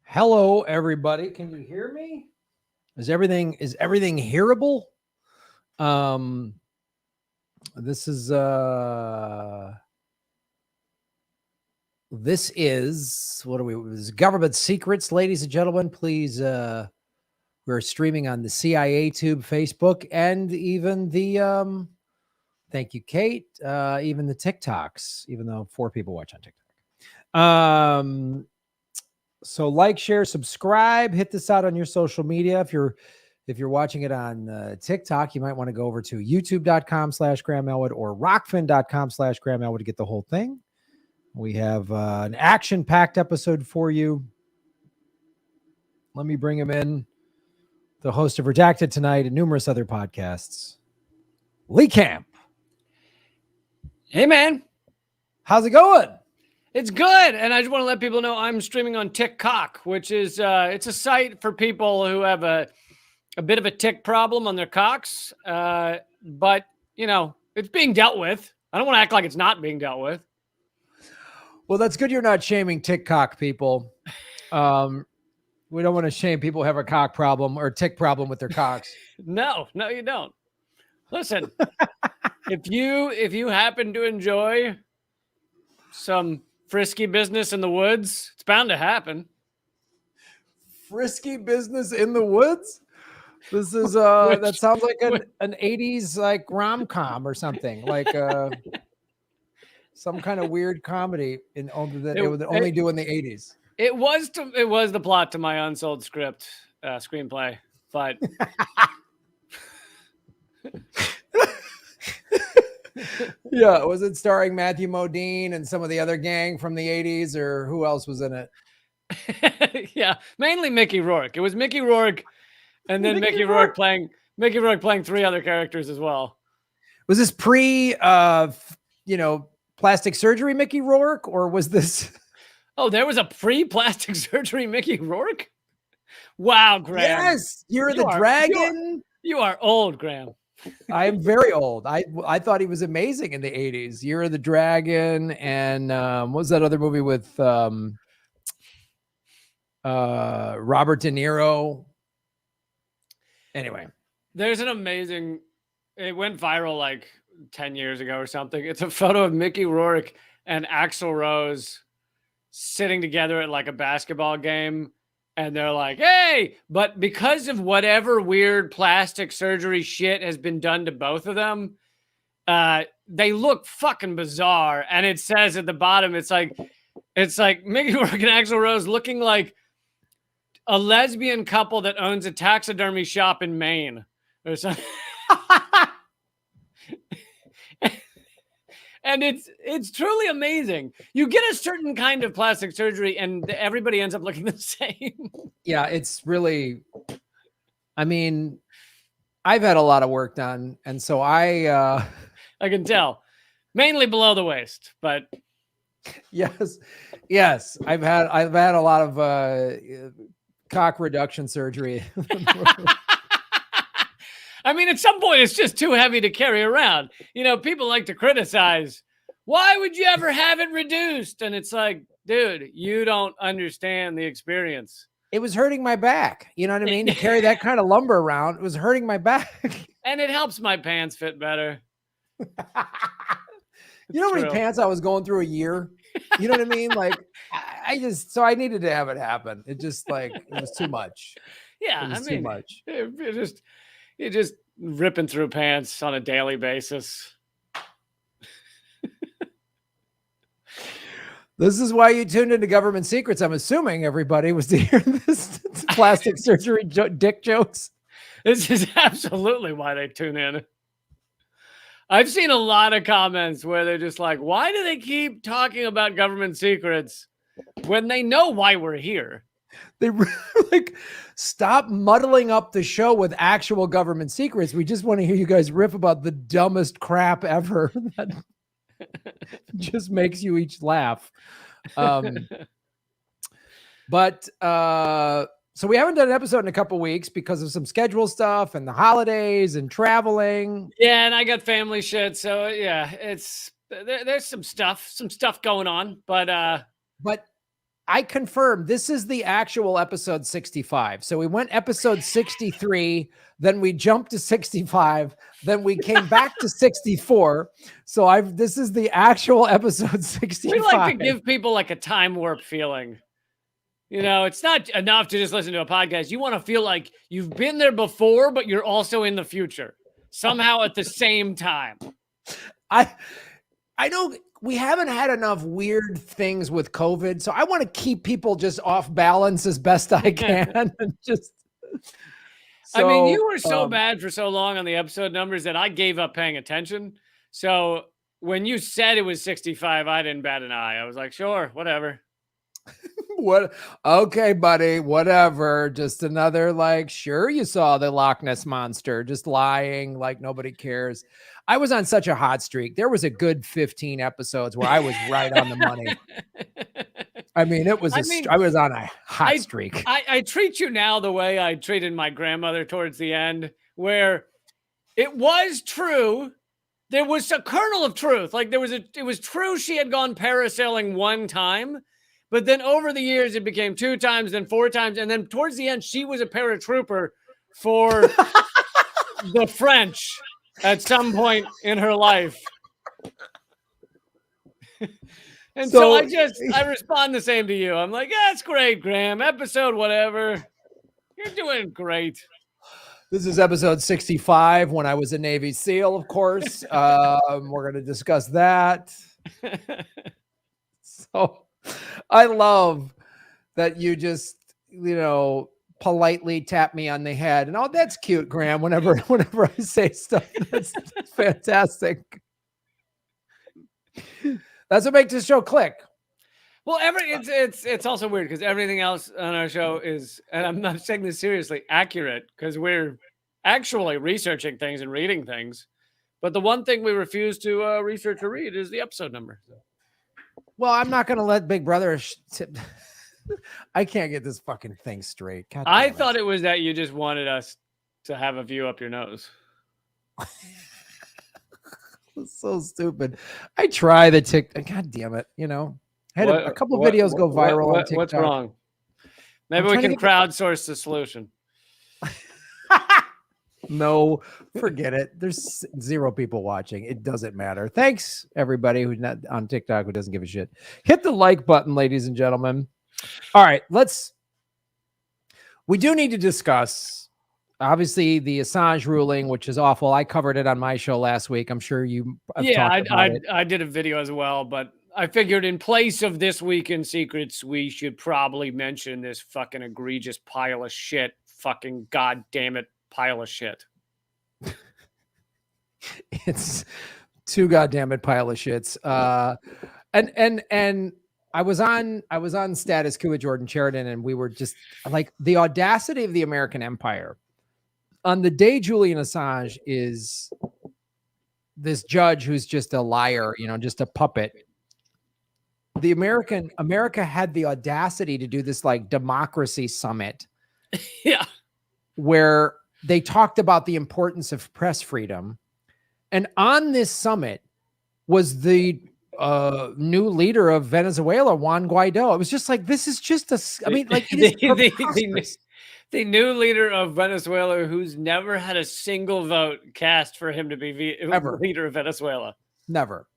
Hello, everybody. Can you hear me? Is everything hearable? Um, this is what are we? This is government secrets, ladies and gentlemen. Please, we're streaming on the CIA Tube, Facebook, and even the thank you, Kate. Even the TikToks, even though 4 people watch on TikTok. So like, share, subscribe, hit this out on your social media. If you're watching it on TikTok, you might want to go over to youtube.com/Graham Elwood or rockfin.com/Graham Elwood to get the whole thing. We have an action-packed episode for you. Let me bring him in. The host of Redacted tonight and numerous other podcasts, Lee Camp. Hey, man. How's it going? It's good. And I just want to let people know I'm streaming on TikTok, which is it's a site for people who have a bit of a tick problem on their cocks. But, you know, it's being dealt with. I don't want to act like it's not being dealt with. Well, that's good you're not shaming TikTok people. We don't want to shame people who have a cock problem or tick problem with their cocks. No, you don't. Listen, if you happen to enjoy some frisky business in the woods, it's bound to happen. Frisky business in the woods? This is that sounds like an 80s like rom-com or something, like some kind of weird comedy that it would only do in the 80s. It was the plot to my unsold script screenplay, but yeah, was it starring Matthew Modine and some of the other gang from the 80s, or who else was in it? Yeah, mainly Mickey Rourke. It was Mickey Rourke, and then Mickey Rourke playing 3 other characters as well. Was this pre plastic surgery Mickey Rourke, or was this? Oh, there was a pre-plastic surgery Mickey Rourke? Wow, Graham. Yes, Year of the Dragon. You are old, Graham. I am very old. I thought he was amazing in the 80s. Year of the Dragon, and what was that other movie with Robert De Niro? Anyway, there's an amazing, it went viral like 10 years ago or something. It's a photo of Mickey Rourke and Axl Rose sitting together at like a basketball game. And they're like, hey, but because of whatever weird plastic surgery shit has been done to both of them, they look fucking bizarre. And it says at the bottom, it's like Mickey Rourke and Axl Rose looking like a lesbian couple that owns a taxidermy shop in Maine or something. And it's truly amazing. You get a certain kind of plastic surgery and everybody ends up looking the same. Yeah, it's really, I mean, I've had a lot of work done. And so I can tell, mainly below the waist, but yes. I've had a lot of cock reduction surgery. I mean, at some point, it's just too heavy to carry around. You know, people like to criticize. Why would you ever have it reduced? And it's like, dude, you don't understand the experience. It was hurting my back. You know what I mean? To carry that kind of lumber around, it was hurting my back. And it helps my pants fit better. You know how many pants I was going through a year? You know what I mean? Like, so I needed to have it happen. It just it was too much. Yeah, it was too much. You're just ripping through pants on a daily basis. This is why you tuned into Government Secrets. I'm assuming everybody was to hear this plastic surgery dick jokes. This is absolutely why they tune in. I've seen a lot of comments where they're just like, why do they keep talking about government secrets when they know why we're here? They like, stop muddling up the show with actual government secrets. We just want to hear you guys riff about the dumbest crap ever that just makes you each laugh. But so we haven't done an episode in a couple weeks because of some schedule stuff and the holidays and traveling. Yeah, and I got family shit. So yeah, there's some stuff going on. But I confirm this is the actual episode 65. So we went episode 63, then we jumped to 65, then we came back to 64. So this is the actual episode 65. We like to give people like a time warp feeling. You know, it's not enough to just listen to a podcast. You want to feel like you've been there before, but you're also in the future somehow at the same time. I know we haven't had enough weird things with COVID, so I want to keep people just off balance as best I can. And just, I mean, you were so bad for so long on the episode numbers that I gave up paying attention. So when you said it was 65, I didn't bat an eye. I was like, sure, whatever. What? Okay, buddy, whatever. Just another, like, sure, you saw the Loch Ness monster, just lying like nobody cares. I was on such a hot streak. There was a good 15 episodes where I was right on the money. I mean, it was I was on a hot streak. I treat you now the way I treated my grandmother towards the end, where it was true. There was a kernel of truth. Like it was true she had gone parasailing one time. But then over the years, it became 2 times, then 4 times. And then towards the end, she was a paratrooper for the French at some point in her life. And so I respond the same to you. I'm like, yeah, it's great, Graham. Episode whatever. You're doing great. This is episode 65 when I was a Navy SEAL, of course. We're going to discuss that. So I love that you just, politely tap me on the head. And that's cute, Graham. Whenever I say stuff, that's fantastic. That's what makes this show click. Well, it's also weird because everything else on our show is, and I'm not saying this seriously, accurate because we're actually researching things and reading things. But the one thing we refuse to research or read is the episode number. Well, I'm not going to let Big Brother. I can't get this fucking thing straight. I thought it was that you just wanted us to have a view up your nose. It's so stupid. I try the TikTok. God damn it. I had a couple videos go viral on TikTok. What's wrong? Maybe we can crowdsource the solution. No, forget it. There's 0 people watching. It doesn't matter. Thanks, everybody who's not on TikTok who doesn't give a shit. Hit the like button, ladies and gentlemen. All right, we do need to discuss, obviously, the Assange ruling, which is awful. I covered it on my show last week. I'm sure you talked about it. I did a video as well, but I figured in place of This Week in Secrets, we should probably mention this fucking egregious pile of shit. Fucking goddamn it. Pile of shit. It's too goddamn it pile of shits. And I was on Status Quo with Jordan Sheridan, and we were just like, the audacity of the American empire. On the day Julian Assange is this judge who's just a liar, just a puppet. America had the audacity to do this like democracy summit. Yeah. Where they talked about the importance of press freedom. And on this summit was the new leader of Venezuela, Juan Guaido. It was just like, this is just the new leader of Venezuela who's never had a single vote cast for him to be leader of Venezuela. Never.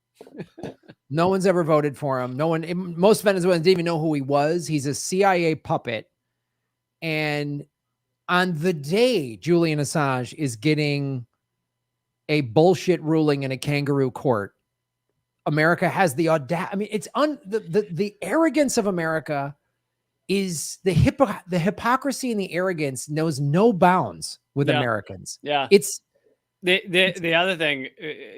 No one's ever voted for him. Most Venezuelans didn't even know who he was. He's a CIA puppet. And on the day Julian Assange is getting a bullshit ruling in a kangaroo court, America has the audacity. I mean, it's the arrogance of America is the hypocrisy and the arrogance knows no bounds with Americans. Yeah. It's the other thing,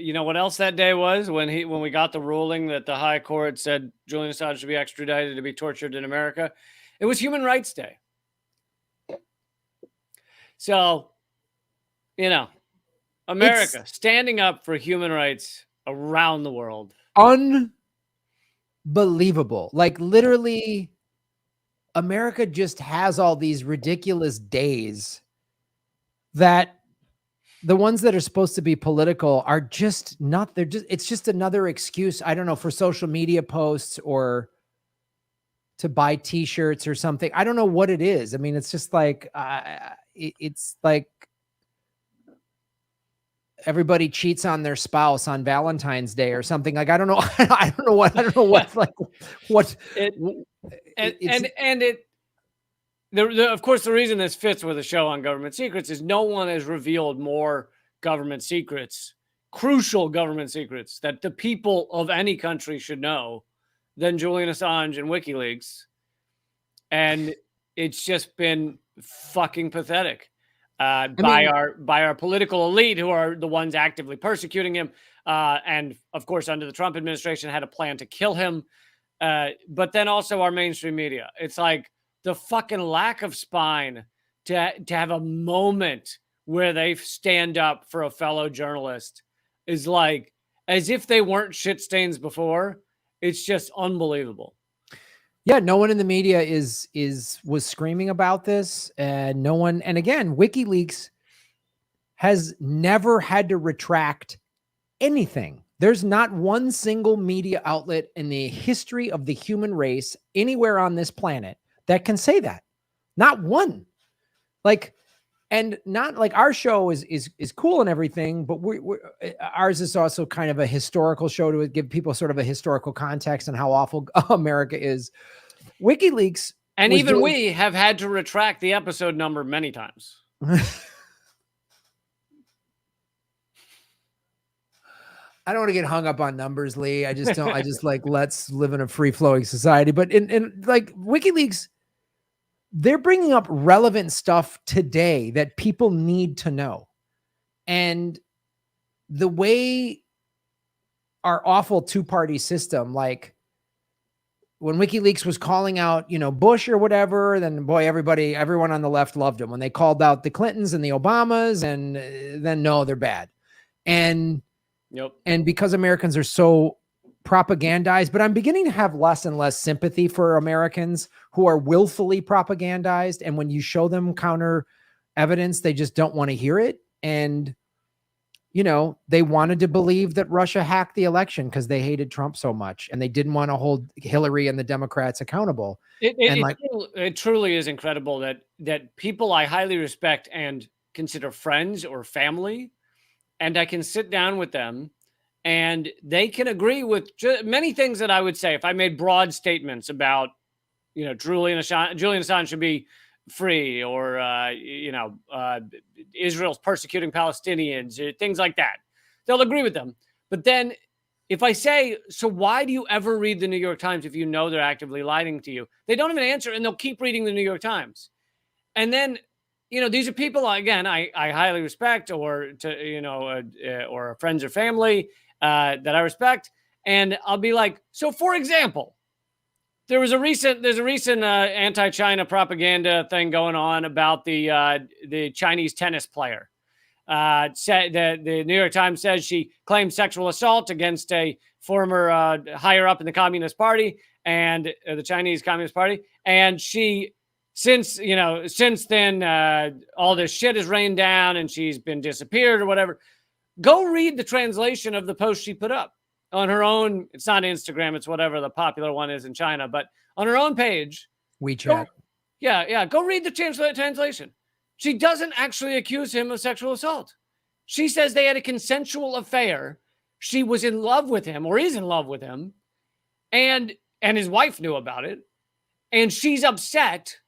what else that day was when we got the ruling that the high court said Julian Assange should be extradited to be tortured in America. It was Human Rights Day. So, America standing up for human rights around the world. Unbelievable. Like literally, America just has all these ridiculous days that the ones that are supposed to be political are just not, it's just another excuse. I don't know, for social media posts or to buy t-shirts or something. I don't know what it is. I mean, it's just like, it's like everybody cheats on their spouse on Valentine's Day or something. Like, I don't know. I don't know what, like what, of course, the reason this fits with a show on government secrets is no one has revealed more government secrets, crucial government secrets that the people of any country should know than Julian Assange and WikiLeaks. And it's just been fucking pathetic by our political elite, who are the ones actively persecuting him. And of course, under the Trump administration, had a plan to kill him. But then also our mainstream media. It's like the fucking lack of spine to have a moment where they stand up for a fellow journalist is like, as if they weren't shit stains before. It's just unbelievable. Yeah, no one in the media was screaming about this, and no one. And again, WikiLeaks has never had to retract anything. There's not one single media outlet in the history of the human race anywhere on this planet that can say that. Not one. Like, and not like our show is cool and everything, but ours is also kind of a historical show to give people sort of a historical context on how awful America is. WikiLeaks, and even we have had to retract the episode number many times. I don't want to get hung up on numbers, Lee. I just don't. I just like, let's live in a free flowing society. But in like WikiLeaks, they're bringing up relevant stuff today that people need to know. And the way our awful two-party system, like when WikiLeaks was calling out, Bush or whatever, then boy, everyone on the left loved him. When they called out the Clintons and the Obamas, and then no, they're bad. And because Americans are so propagandized, but I'm beginning to have less and less sympathy for Americans who are willfully propagandized. And when you show them counter evidence, they just don't want to hear it. And, they wanted to believe that Russia hacked the election because they hated Trump so much, and they didn't want to hold Hillary and the Democrats accountable. It truly is incredible that people I highly respect and consider friends or family, and I can sit down with them and they can agree with many things that I would say if I made broad statements about, Julian Assange should be free, or, Israel's persecuting Palestinians, things like that. They'll agree with them. But then if I say, so why do you ever read the New York Times if you know they're actively lying to you? They don't even answer, and they'll keep reading the New York Times. And then, these are people, again, I highly respect, or or friends or family that I respect. And I'll be like, so for example, there's a recent anti-China propaganda thing going on about the Chinese tennis player. Said that the New York Times says she claimed sexual assault against a former higher up in the Communist Party and the Chinese Communist Party, and she since then all this shit has rained down and she's been disappeared or whatever. Go read the translation of the post she put up on her own. It's not Instagram, it's whatever the popular one is in China, but on her own page. WeChat. Go read the translation. She doesn't actually accuse him of sexual assault. She says they had a consensual affair. She was in love with him, or is in love with him, and his wife knew about it. And she's upset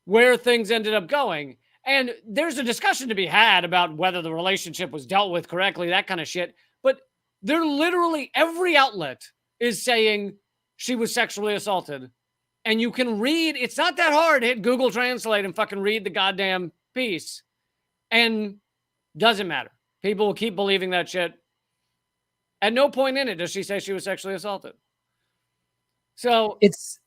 where things ended up going. And there's a discussion to be had about whether the relationship was dealt with correctly, that kind of shit. But they're literally, every outlet is saying she was sexually assaulted. And you can read, it's not that hard. Hit Google Translate and fucking read the goddamn piece. And doesn't matter. People will keep believing that shit. At no point in it does she say she was sexually assaulted. So it's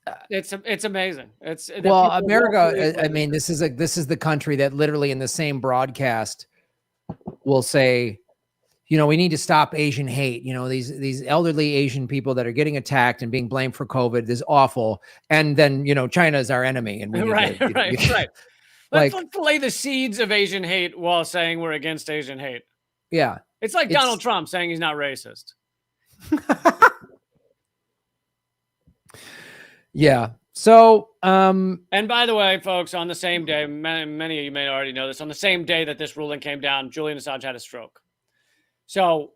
amazing. America. I mean, this is the country that literally in the same broadcast will say, we need to stop Asian hate. These elderly Asian people that are getting attacked and being blamed for COVID is awful. And then China is our enemy, and we need right. Let's lay the seeds of Asian hate while saying we're against Asian hate. Yeah, it's like Donald Trump saying he's not racist. Yeah. So, And by the way, folks, on the same day, many of you may already know this, on the same day that this ruling came down, Julian Assange had a stroke. So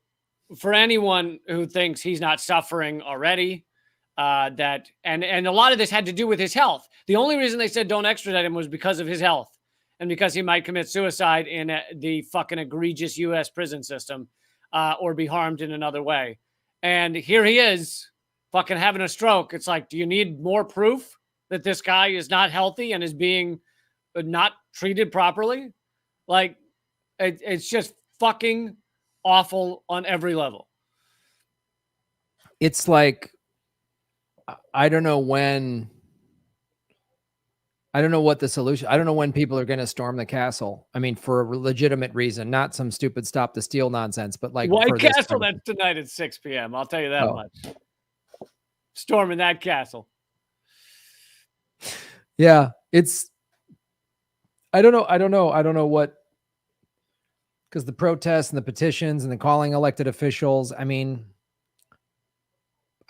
for anyone who thinks he's not suffering already, and a lot of this had to do with his health. The only reason they said don't extradite him was because of his health and because he might commit suicide in the fucking egregious U.S. prison system or be harmed in another way. And here he is fucking having a stroke. It's like, do you need more proof that this guy is not healthy and is being not treated properly? Like, it's just fucking awful on every level. It's like, I don't know when, I don't know what the solution, I don't know when people are going to storm the castle. I mean, for a legitimate reason, not some stupid stop the steal nonsense, but like White for this Castle, kind of- that's tonight at 6 p.m. I'll tell you that much. Storming that castle. Yeah, it's, I don't know what, because the protests and the petitions and the calling elected officials, I mean,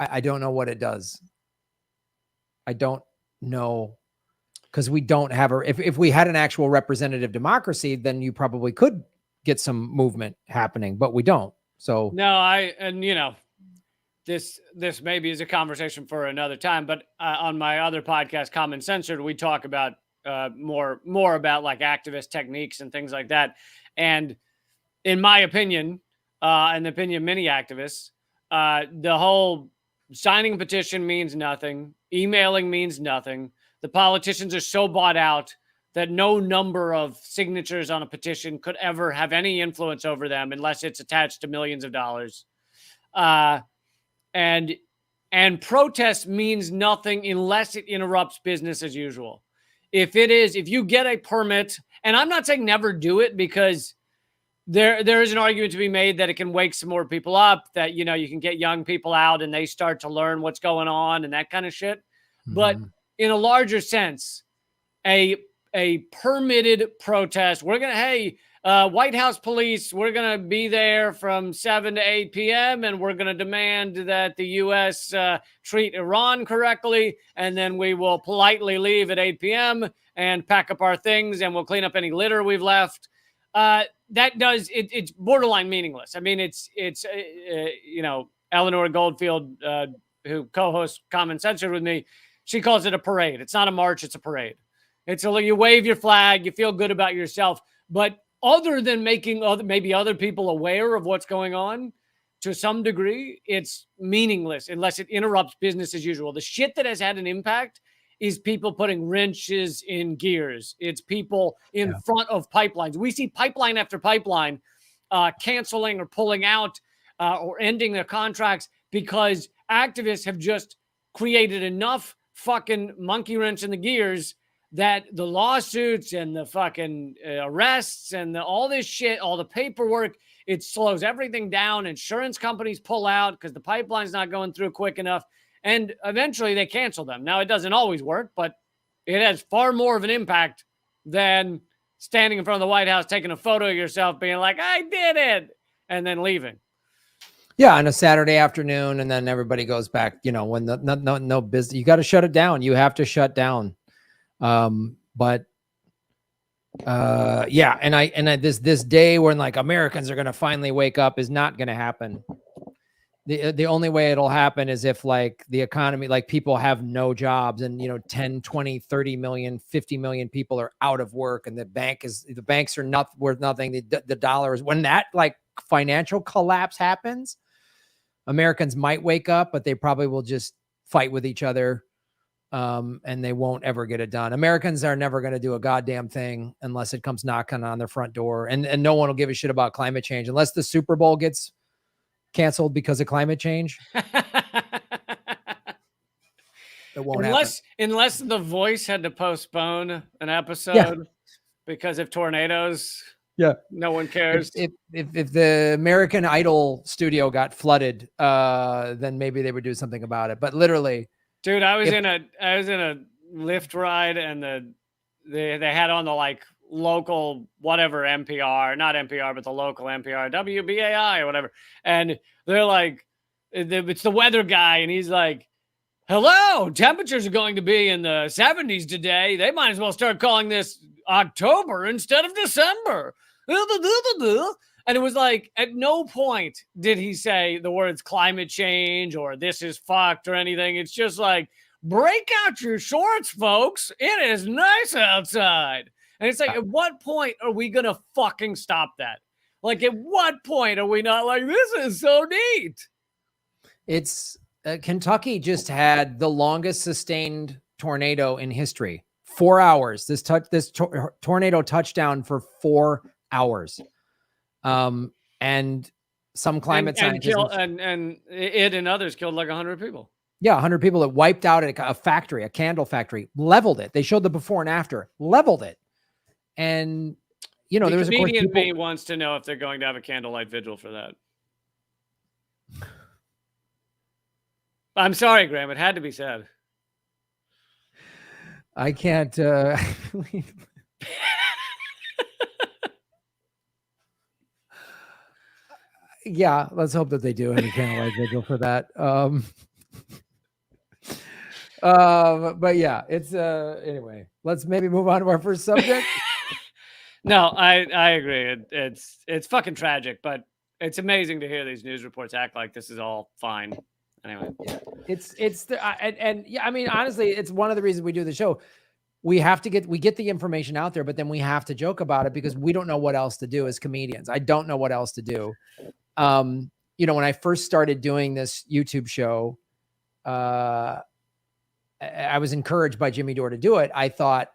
I don't know what it does. I don't know, because we don't have if we had an actual representative democracy, then you probably could get some movement happening, but we don't. So no, this maybe is a conversation for another time, but on my other podcast, Common Censored, we talk about more about like activist techniques and things like that. And in my opinion, and the opinion of many activists, the whole signing a petition means nothing. Emailing means nothing. The politicians are so bought out that no number of signatures on a petition could ever have any influence over them unless it's attached to millions of dollars. And protest means nothing unless it interrupts business as usual. If you get a permit, and I'm not saying never do it, because there is an argument to be made that it can wake some more people up, that, you can get young people out and they start to learn what's going on and that kind of shit. But in a larger sense, a permitted protest, we're going to, White House police, we're going to be there from 7 to 8 p.m. and we're going to demand that the U.S. Treat Iran correctly. And then we will politely leave at 8 p.m. and pack up our things and we'll clean up any litter we've left. It's borderline meaningless. I mean, it's Eleanor Goldfield, who co-hosts Common Censored with me, she calls it a parade. It's not a march, it's a parade. It's you wave your flag, you feel good about yourself. But other than making maybe other people aware of what's going on, to some degree, it's meaningless unless it interrupts business as usual. The shit that has had an impact is people putting wrenches in gears. It's people in front of pipelines. We see pipeline after pipeline canceling or pulling out or ending their contracts because activists have just created enough fucking monkey wrench in the gears that the lawsuits and the fucking arrests and all this shit, all the paperwork, it slows everything down. Insurance companies pull out because the pipeline's not going through quick enough. And eventually they cancel them. Now, it doesn't always work, but it has far more of an impact than standing in front of the White House, taking a photo of yourself, being like, I did it, and then leaving. Yeah, on a Saturday afternoon, and then everybody goes back, when no business, you got to shut it down. You have to shut down. But this day when like Americans are going to finally wake up is not going to happen. The only way it'll happen is if like the economy, like people have no jobs and 10, 20, 30 million, 50 million people are out of work and the banks are not worth nothing. The dollar is, when that like financial collapse happens, Americans might wake up, but they probably will just fight with each other. And they won't ever get it done. Americans are never going to do a goddamn thing unless it comes knocking on their front door. And no one will give a shit about climate change unless the Super Bowl gets canceled because of climate change. It won't happen. Unless The Voice had to postpone an episode because of tornadoes. Yeah, no one cares. If the American Idol studio got flooded, then maybe they would do something about it. But literally, dude, I was in a Lyft ride and they had on the like local whatever NPR, not NPR, but the local NPR, WBAI or whatever. And they're like, it's the weather guy. And he's like, hello, temperatures are going to be in the 70s today. They might as well start calling this October instead of December. And it was like, at no point did he say the words climate change or this is fucked or anything. It's just like, break out your shorts, folks. It is nice outside. And it's like, at what point are we going to fucking stop that? Like, at what point are we not like, this is so neat? It's Kentucky just had the longest sustained tornado in history. 4 hours. This tornado touchdown for 4 hours. And some climate scientists and it and others killed like 100 people. Yeah, 100 people. That wiped out a factory, a candle factory, leveled it. They showed the before and after, leveled it. And you know, there was a comedian me wants to know if they're going to have a candlelight vigil for that. I'm sorry, Graham. It had to be said. I can't. Yeah, let's hope that they do have a candlelight vigil for that. But yeah, it's anyway. Let's maybe move on to our first subject. No, I agree. It's fucking tragic, but it's amazing to hear these news reports act like this is all fine. Anyway, yeah, it's the and yeah, I mean, honestly, it's one of the reasons we do the show. We get the information out there, but then we have to joke about it because we don't know what else to do as comedians. I don't know what else to do. You know, when I first started doing this YouTube show, I was encouraged by Jimmy Dore to do it. I thought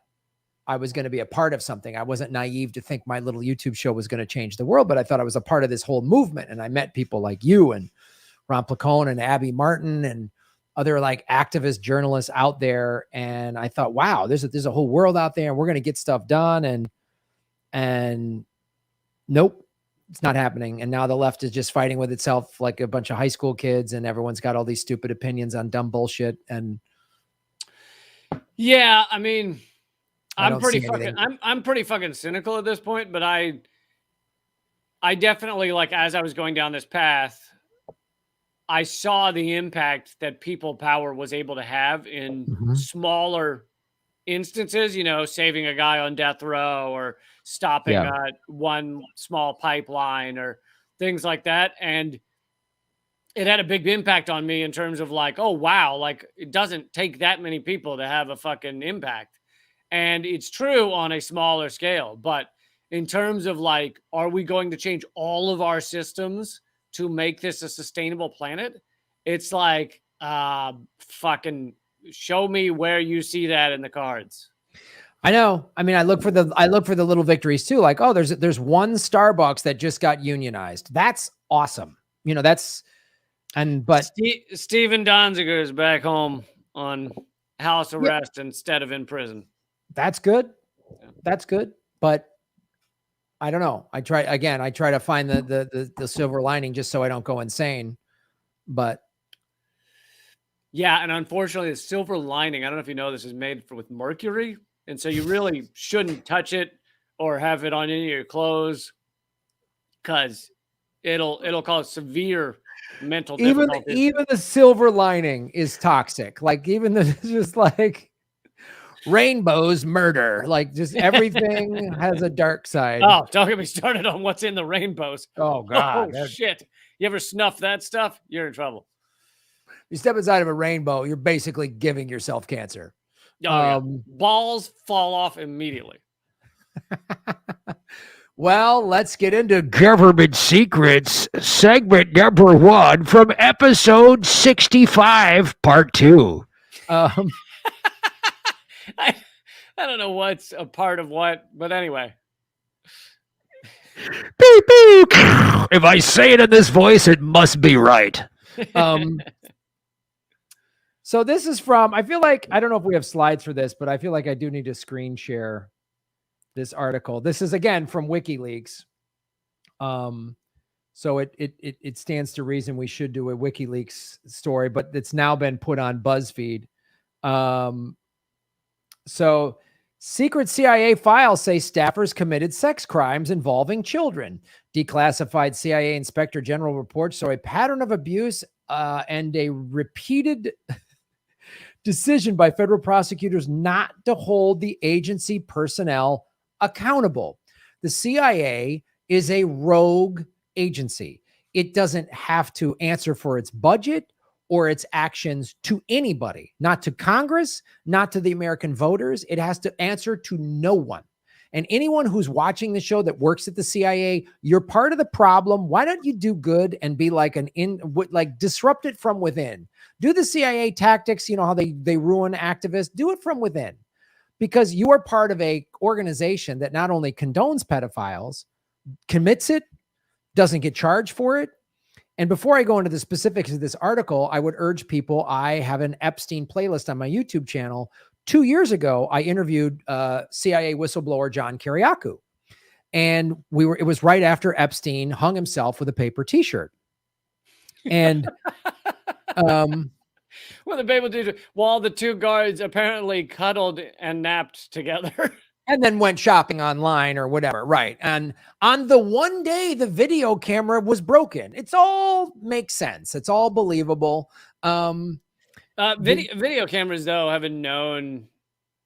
I was going to be a part of something. I wasn't naive to think my little YouTube show was going to change the world, but I thought I was a part of this whole movement. And I met people like you and Ron Placone and Abby Martin and other like activist journalists out there. And I thought, wow, there's a whole world out there and we're going to get stuff done. And nope, it's not happening. And now the left is just fighting with itself like a bunch of high school kids and everyone's got all these stupid opinions on dumb bullshit. And yeah, I mean, I'm pretty fucking cynical at this point, but I definitely, like, as I was going down this path, I saw the impact that people power was able to have in smaller instances, you know, saving a guy on death row or stopping one small pipeline or things like that. And it had a big impact on me in terms of like, oh, wow, like it doesn't take that many people to have a fucking impact. And it's true on a smaller scale. But in terms of like, are we going to change all of our systems to make this a sustainable planet? It's like, fucking show me where you see that in the cards. I know. I mean, I look for the little victories too. Like, oh, there's one Starbucks that just got unionized. That's awesome. You know, but Steven Donziger is back home on house arrest instead of in prison. That's good. That's good. But I don't know. I try to find the silver lining just so I don't go insane. But yeah, and unfortunately, the silver lining, I don't know if you know this, is made with mercury. And so you really shouldn't touch it or have it on any of your clothes because it'll cause severe mental difficulties. Even the silver lining is toxic. Like even just like rainbows murder. Like just everything has a dark side. Oh, don't get me started on what's in the rainbows. Oh God. Oh shit. You ever snuff that stuff? You're in trouble. You step inside of a rainbow, you're basically giving yourself cancer. Balls fall off immediately. Well, let's get into government secrets, segment number 1 from episode 65, part 2. I don't know what's a part of what, but anyway. Beep, beep. If I say it in this voice, it must be right. So this is from, I feel like, I don't know if we have slides for this, but I feel like I do need to screen share this article. This is again from WikiLeaks. So it stands to reason we should do a WikiLeaks story, but it's now been put on BuzzFeed. So secret CIA files say staffers committed sex crimes involving children. Declassified CIA Inspector General reports show a pattern of abuse and a repeated decision by federal prosecutors not to hold the agency personnel accountable. The CIA is a rogue agency. It doesn't have to answer for its budget or its actions to anybody, not to Congress, not to the American voters. It has to answer to no one. And anyone who's watching the show that works at the CIA, you're part of the problem. Why don't you do good and be like disrupt it from within? Do the CIA tactics, you know how they ruin activists? Do it from within, because you are part of a organization that not only condones pedophiles, commits it, doesn't get charged for it. And before I go into the specifics of this article, I would urge people, I have an Epstein playlist on my YouTube channel. 2 years ago, I interviewed CIA whistleblower John Kiriakou. And it was right after Epstein hung himself with a paper t-shirt. And well, the paper t-shirt, while the two guards apparently cuddled and napped together. And then went shopping online or whatever. Right. And on the one day the video camera was broken, it's all makes sense. It's all believable. Video cameras, though, have a known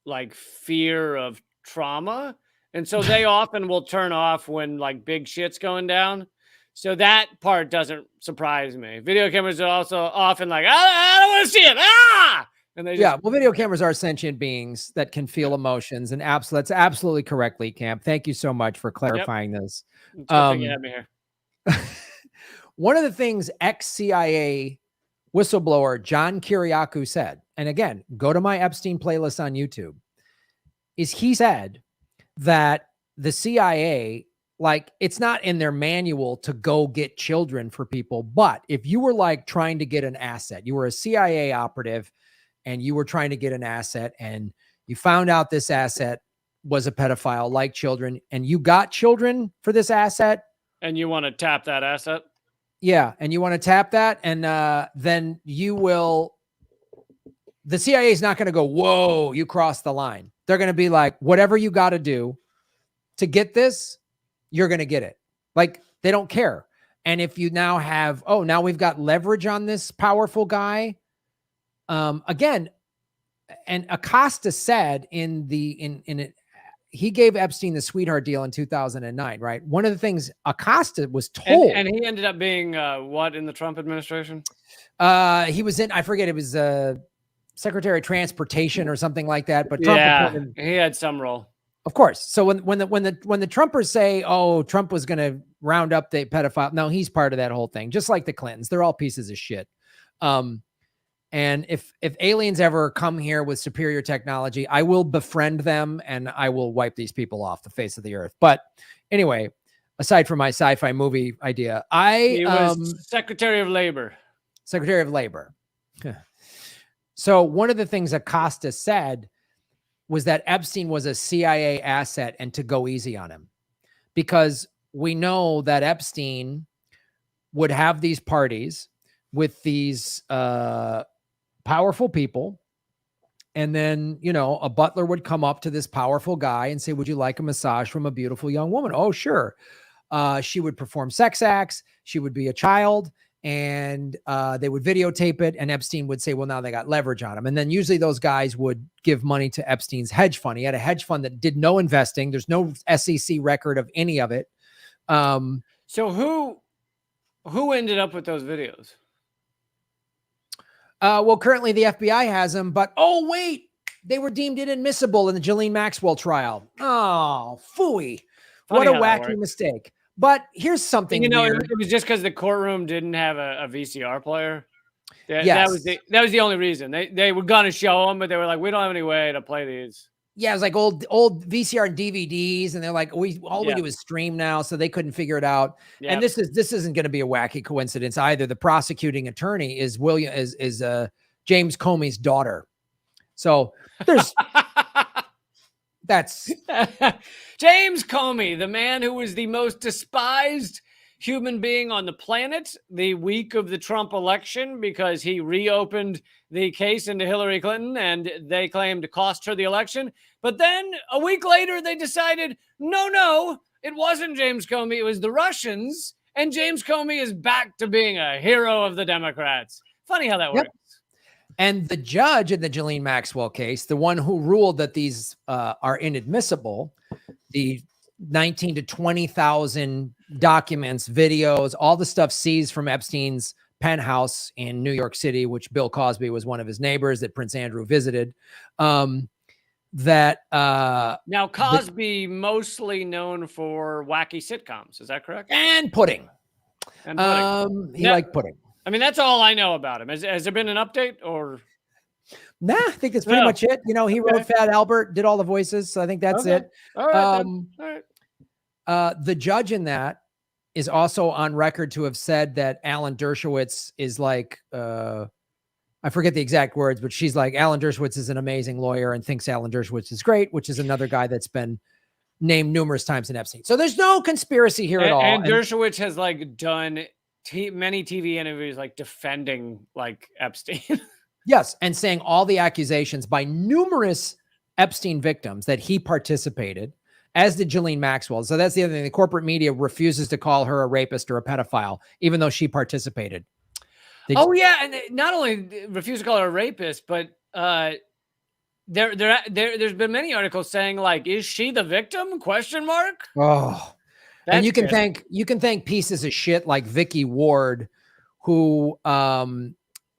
like fear of trauma. And so they often will turn off when like big shit's going down. So that part doesn't surprise me. Video cameras are also often like, I don't want to see it. Ah! And they just, well, video cameras are sentient beings that can feel emotions, and that's absolutely correct, Lee Camp. Thank you so much for clarifying this. It's good thing you had me here. One of the things ex-CIA whistleblower John Kiriakou said, and again, go to my Epstein playlist on YouTube, is he said that the CIA, like, it's not in their manual to go get children for people, but if you were like trying to get an asset, you were a CIA operative and you were trying to get an asset and you found out this asset was a pedophile, like children, and you got children for this asset. And you want to tap that asset? Yeah. And you want to tap that. And then the CIA is not going to go, whoa, you crossed the line. They're going to be like, whatever you got to do to get this, you're going to get it. Like, they don't care. And if you now have, now we've got leverage on this powerful guy. Again, and Acosta said he gave Epstein the sweetheart deal in 2009, right? One of the things Acosta was told, and he ended up being what in the Trump administration? He was in, I forget, it was Secretary of Transportation or something like that. But Trump, he had some role, of course. So when the Trumpers say, "Oh, Trump was going to round up the pedophile," no, he's part of that whole thing. Just like the Clintons, they're all pieces of shit. And if aliens ever come here with superior technology, I will befriend them and I will wipe these people off the face of the earth. But anyway, aside from my sci-fi movie idea, he was Secretary of Labor. Secretary of Labor. So one of the things Acosta said was that Epstein was a CIA asset and to go easy on him, because we know that Epstein would have these parties with these powerful people. And then, a butler would come up to this powerful guy and say, would you like a massage from a beautiful young woman? Oh, sure. She would perform sex acts. She would be a child, and they would videotape it. And Epstein would say, well, now they got leverage on him. And then usually those guys would give money to Epstein's hedge fund. He had a hedge fund that did no investing. There's no SEC record of any of it. So who ended up with those videos? Well, currently the FBI has them, but wait, they were deemed inadmissible in the Ghislaine Maxwell trial. Oh, phooey. What a wacky mistake. But here's something weird. It was just because the courtroom didn't have a VCR player. Yes. That was the only reason. They were going to show them, but they were like, we don't have any way to play these. Yeah, it was like old VCR and DVDs, and they're like, we do is stream now, so they couldn't figure it out. Yep. And this isn't going to be a wacky coincidence either. The prosecuting attorney is James Comey's daughter, so there's that's James Comey, the man who was the most despised human being on the planet the week of the Trump election because he reopened the case into Hillary Clinton and they claimed to cost her the election. But then a week later, they decided, no, it wasn't James Comey. It was the Russians. And James Comey is back to being a hero of the Democrats. Funny how that works. And the judge in the Ghislaine Maxwell case, the one who ruled that these are inadmissible, the 19 to 20,000 documents, videos, all the stuff seized from Epstein's penthouse in New York City, which Bill Cosby was one of his neighbors that Prince Andrew visited. Now Cosby mostly known for wacky sitcoms, is that correct? And pudding. And pudding. He liked pudding. I mean, that's all I know about him. Has there been an update or? Nah, I think that's pretty much it. You know, he wrote Fat Albert, did all the voices. So I think that's it. All right. All right. The judge in that is also on record to have said that Alan Dershowitz is like, I forget the exact words, but she's like, Alan Dershowitz is an amazing lawyer and thinks Alan Dershowitz is great, which is another guy that's been named numerous times in Epstein. So there's no conspiracy here at all. And Dershowitz has like done many TV interviews, like defending like Epstein. Yes. And saying all the accusations by numerous Epstein victims that he participated, as did Ghislaine Maxwell. So that's the other thing. The corporate media refuses to call her a rapist or a pedophile, even though she participated. And not only refuse to call her a rapist, but there's been many articles saying like, is she the victim? Question mark. Oh, and you can thank pieces of shit like Vicky Ward, who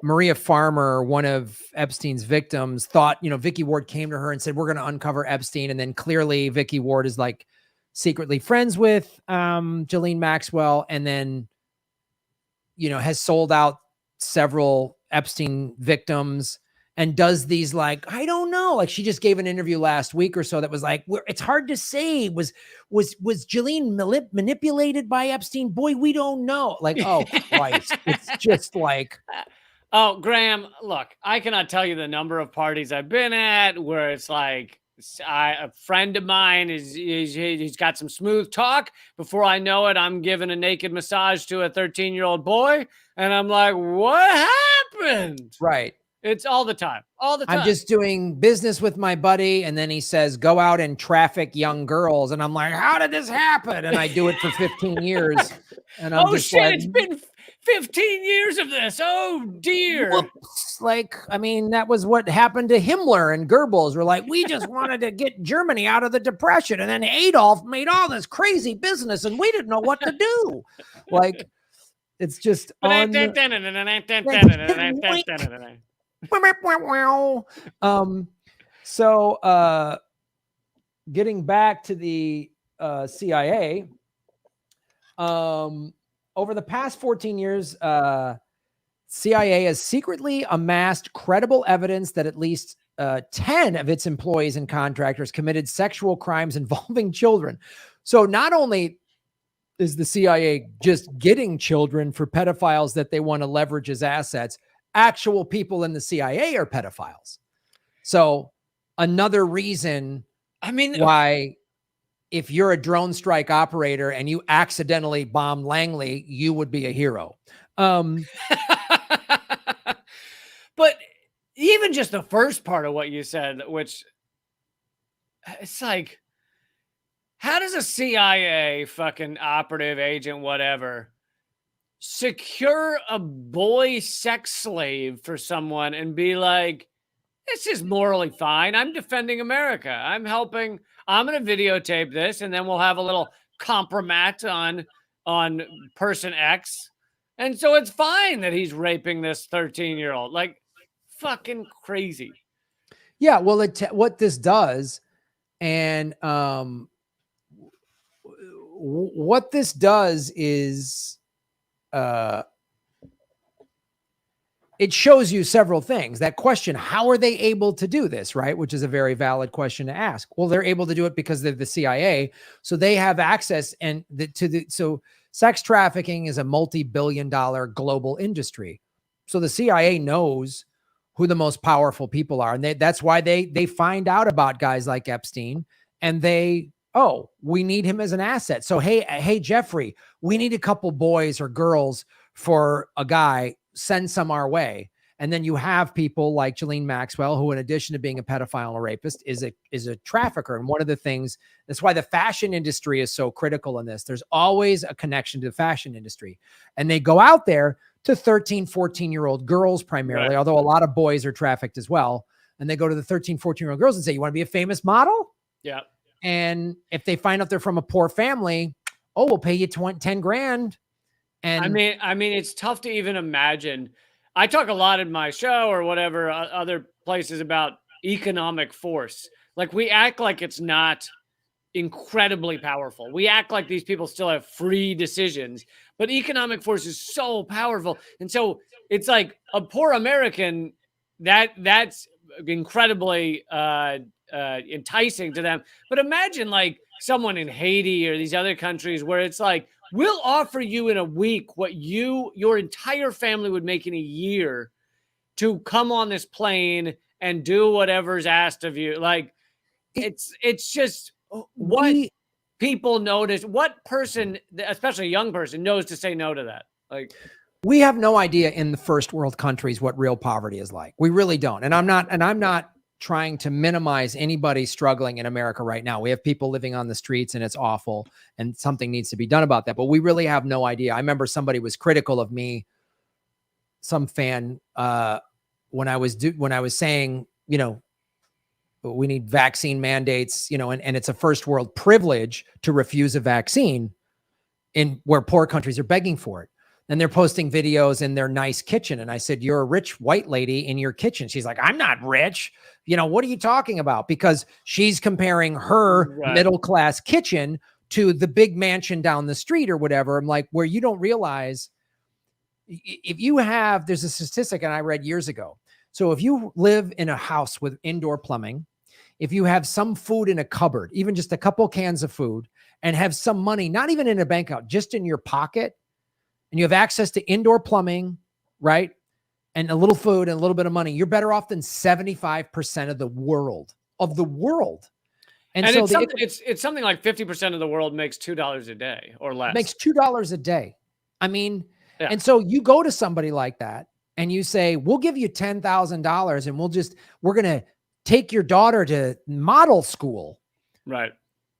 Maria Farmer, one of Epstein's victims, thought, you know, Vicky Ward came to her and said, we're going to uncover Epstein. And then clearly Vicky Ward is like secretly friends with Ghislaine Maxwell, and then, you know, has sold out several Epstein victims and does these like, I don't know, like she just gave an interview last week or so that was like, it's hard to say. Was Ghislaine manipulated by Epstein? Boy, we don't know. Like, oh Christ. It's just like, oh, Graham, look, I cannot tell you the number of parties I've been at where it's like, a friend of mine he's got some smooth talk. Before I know it, I'm giving a naked massage to a 13-year-old boy. And I'm like, what happened? Right. It's all the time. All the time. I'm just doing business with my buddy. And then he says, go out and traffic young girls. And I'm like, how did this happen? And I do it for 15 years. And I'm just shit, like, it's been 15 years of this. Oh dear. Whoops. Like, I mean, that was what happened to Himmler and Goebbels. Were like, we just wanted to get Germany out of the Depression. And then Adolf made all this crazy business and we didn't know what to do. Like, it's just getting back to the CIA, over the past 14 years, CIA has secretly amassed credible evidence that at least 10 of its employees and contractors committed sexual crimes involving children. So not only is the CIA just getting children for pedophiles that they want to leverage as assets, actual people in the CIA are pedophiles. So another reason, why if you're a drone strike operator and you accidentally bomb Langley, you would be a hero. But even just the first part of what you said, which it's like, how does a CIA fucking operative agent, whatever, secure a boy sex slave for someone and be like, this is morally fine. I'm defending America. I'm helping. I'm going to videotape this, and then we'll have a little compromat on person X. And so it's fine that he's raping this 13-year-old. Like, fucking crazy. Yeah, well, what this does, and what this does is it shows you several things. That question, how are they able to do this, right? Which is a very valid question to ask. Well, they're able to do it because they're the CIA, so they have access so sex trafficking is a multi-billion-dollar global industry. So the CIA knows who the most powerful people are, and that's why they find out about guys like Epstein, and we need him as an asset. So hey Jeffrey, we need a couple boys or girls for a guy. Send some our way. And then you have people like Ghislaine Maxwell, who in addition to being a pedophile and a rapist is a trafficker. And one of the things, that's why the fashion industry is so critical in this. There's always a connection to the fashion industry. And they go out there to 13, 14-year-old girls primarily, although a lot of boys are trafficked as well. And they go to the 13, 14-year-old girls and say, you want to be a famous model? Yeah. And if they find out they're from a poor family, oh, we'll pay you 10 grand. And I mean, it's tough to even imagine. I talk a lot in my show or whatever, other places about economic force. Like we act like it's not incredibly powerful. We act like these people still have free decisions, but economic force is so powerful. And so it's like a poor American that's incredibly enticing to them. But imagine like someone in Haiti or these other countries where it's like, we'll offer you in a week what your entire family would make in a year to come on this plane and do whatever's asked of you. Like it's just what people notice, what person, especially a young person, knows to say no to that. Like we have no idea in the first world countries what real poverty is like. We really don't. And I'm not trying to minimize anybody struggling in America right now. We have people living on the streets and it's awful and something needs to be done about that. But we really have no idea. I remember somebody was critical of me, some fan, when I was saying, we need vaccine mandates, and it's a first world privilege to refuse a vaccine in where poor countries are begging for it. And they're posting videos in their nice kitchen. And I said, you're a rich white lady in your kitchen. She's like, I'm not rich. What are you talking about? Because she's comparing her middle-class kitchen to the big mansion down the street or whatever. I'm like, where you don't realize if you have, there's a statistic and I read years ago. So if you live in a house with indoor plumbing, if you have some food in a cupboard, even just a couple cans of food, and have some money, not even in a bank account, just in your pocket, and you have access to indoor plumbing, right? And a little food and a little bit of money, you're better off than 75% of the world. And so it's something like 50% of the world makes $2 a day or less. Makes $2 a day. I mean, and so you go to somebody like that and you say, we'll give you $10,000 and we're going to take your daughter to model school. Right.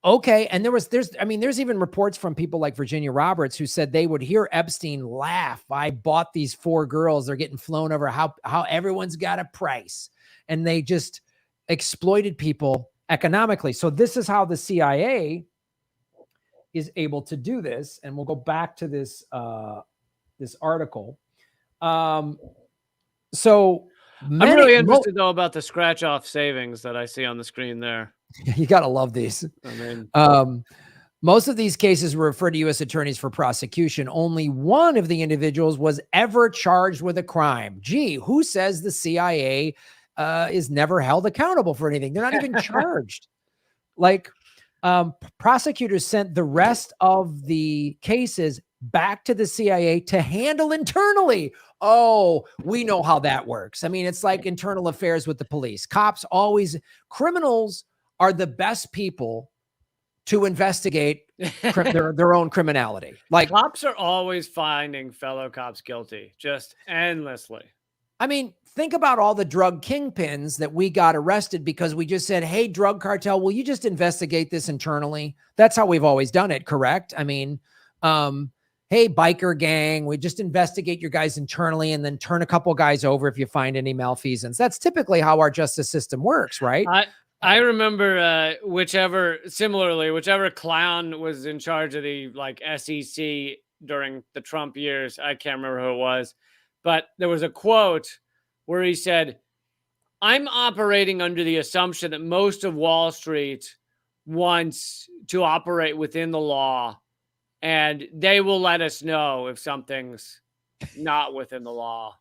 Okay. And there's even reports from people like Virginia Roberts who said they would hear Epstein laugh. I bought these 4 girls. They're getting flown over how everyone's got a price. And they just exploited people economically. So this is how the CIA is able to do this. And we'll go back to this, this article. So I'm really interested though about the scratch off savings that I see on the screen there. You got to love these. I mean, most of these cases were referred to U.S. attorneys for prosecution. Only one of the individuals was ever charged with a crime. Gee, who says the CIA is never held accountable for anything? They're not even charged. Like prosecutors sent the rest of the cases back to the CIA to handle internally. Oh, we know how that works. I mean, it's like internal affairs with the police. Criminals are the best people to investigate their own criminality. Like cops are always finding fellow cops guilty, just endlessly. I mean, think about all the drug kingpins that we got arrested because we just said, hey, drug cartel, will you just investigate this internally? That's how we've always done it, correct? I mean, hey, biker gang, we just investigate your guys internally and then turn a couple guys over if you find any malfeasance. That's typically how our justice system works, right? I remember whichever clown was in charge of the SEC during the Trump years. I can't remember who it was, but there was a quote where he said, I'm operating under the assumption that most of Wall Street wants to operate within the law and they will let us know if something's not within the law.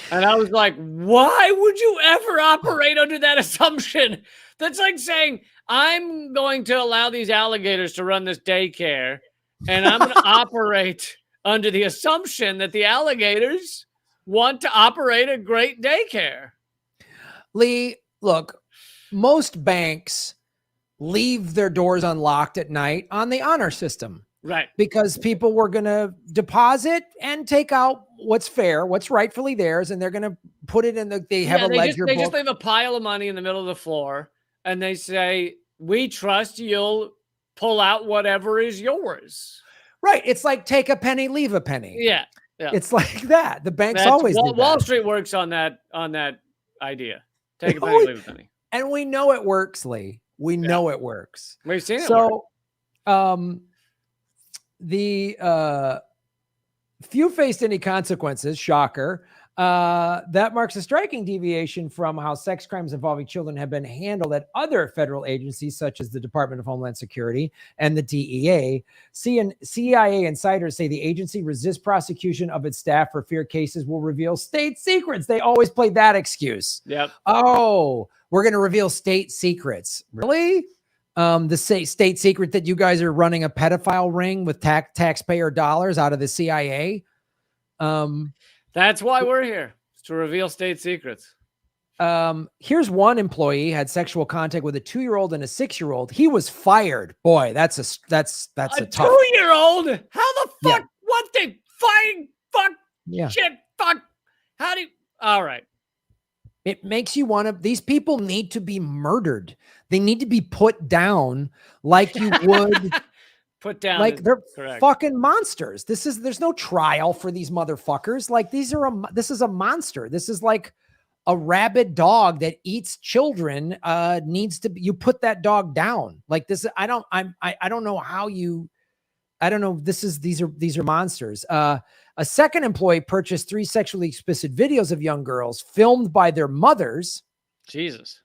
And I was like, why would you ever operate under that assumption? That's like saying, I'm going to allow these alligators to run this daycare, and I'm going to operate under the assumption that the alligators want to operate a great daycare. Lee, look, most banks leave their doors unlocked at night on the honor system. Right. Because people were going to deposit and take out what's fair, what's rightfully theirs, and they're going to put it in they have a ledger book. They just leave a pile of money in the middle of the floor, and they say, we trust you'll pull out whatever is yours. Right. It's like take a penny, leave a penny. Yeah. Yeah. It's like that. The banks That's always do Wall that. Street works on that idea. Take a penny, leave a penny. And we know it works, Lee. We know it works. We've seen it work. The few faced any consequences, shocker. That marks a striking deviation from how sex crimes involving children have been handled at other federal agencies, such as the Department of Homeland Security and the DEA. CIA insiders say the agency resists prosecution of its staff for fear cases will reveal state secrets. They always play that excuse. Yep. Oh, we're going to reveal state secrets. Really? The state secret that you guys are running a pedophile ring with taxpayer dollars out of the CIA. That's why we're here, to reveal state secrets. Here's one employee had sexual contact with a 2-year-old and a 6-year-old. He was fired. Boy, that's a tough 2-year-old. How the fuck? Yeah. What the fuck? Yeah. Shit. Fuck. How do you? All right. It makes you want to. These people need to be murdered. They need to be put down like you would. Put down. Like they're correct. fucking monsters. There's no trial for these motherfuckers. Like this is a monster. This is like a rabid dog that eats children. You put that dog down. Like this. I don't know how you. I don't know. These are monsters. A second employee purchased 3 sexually explicit videos of young girls filmed by their mothers. Jesus.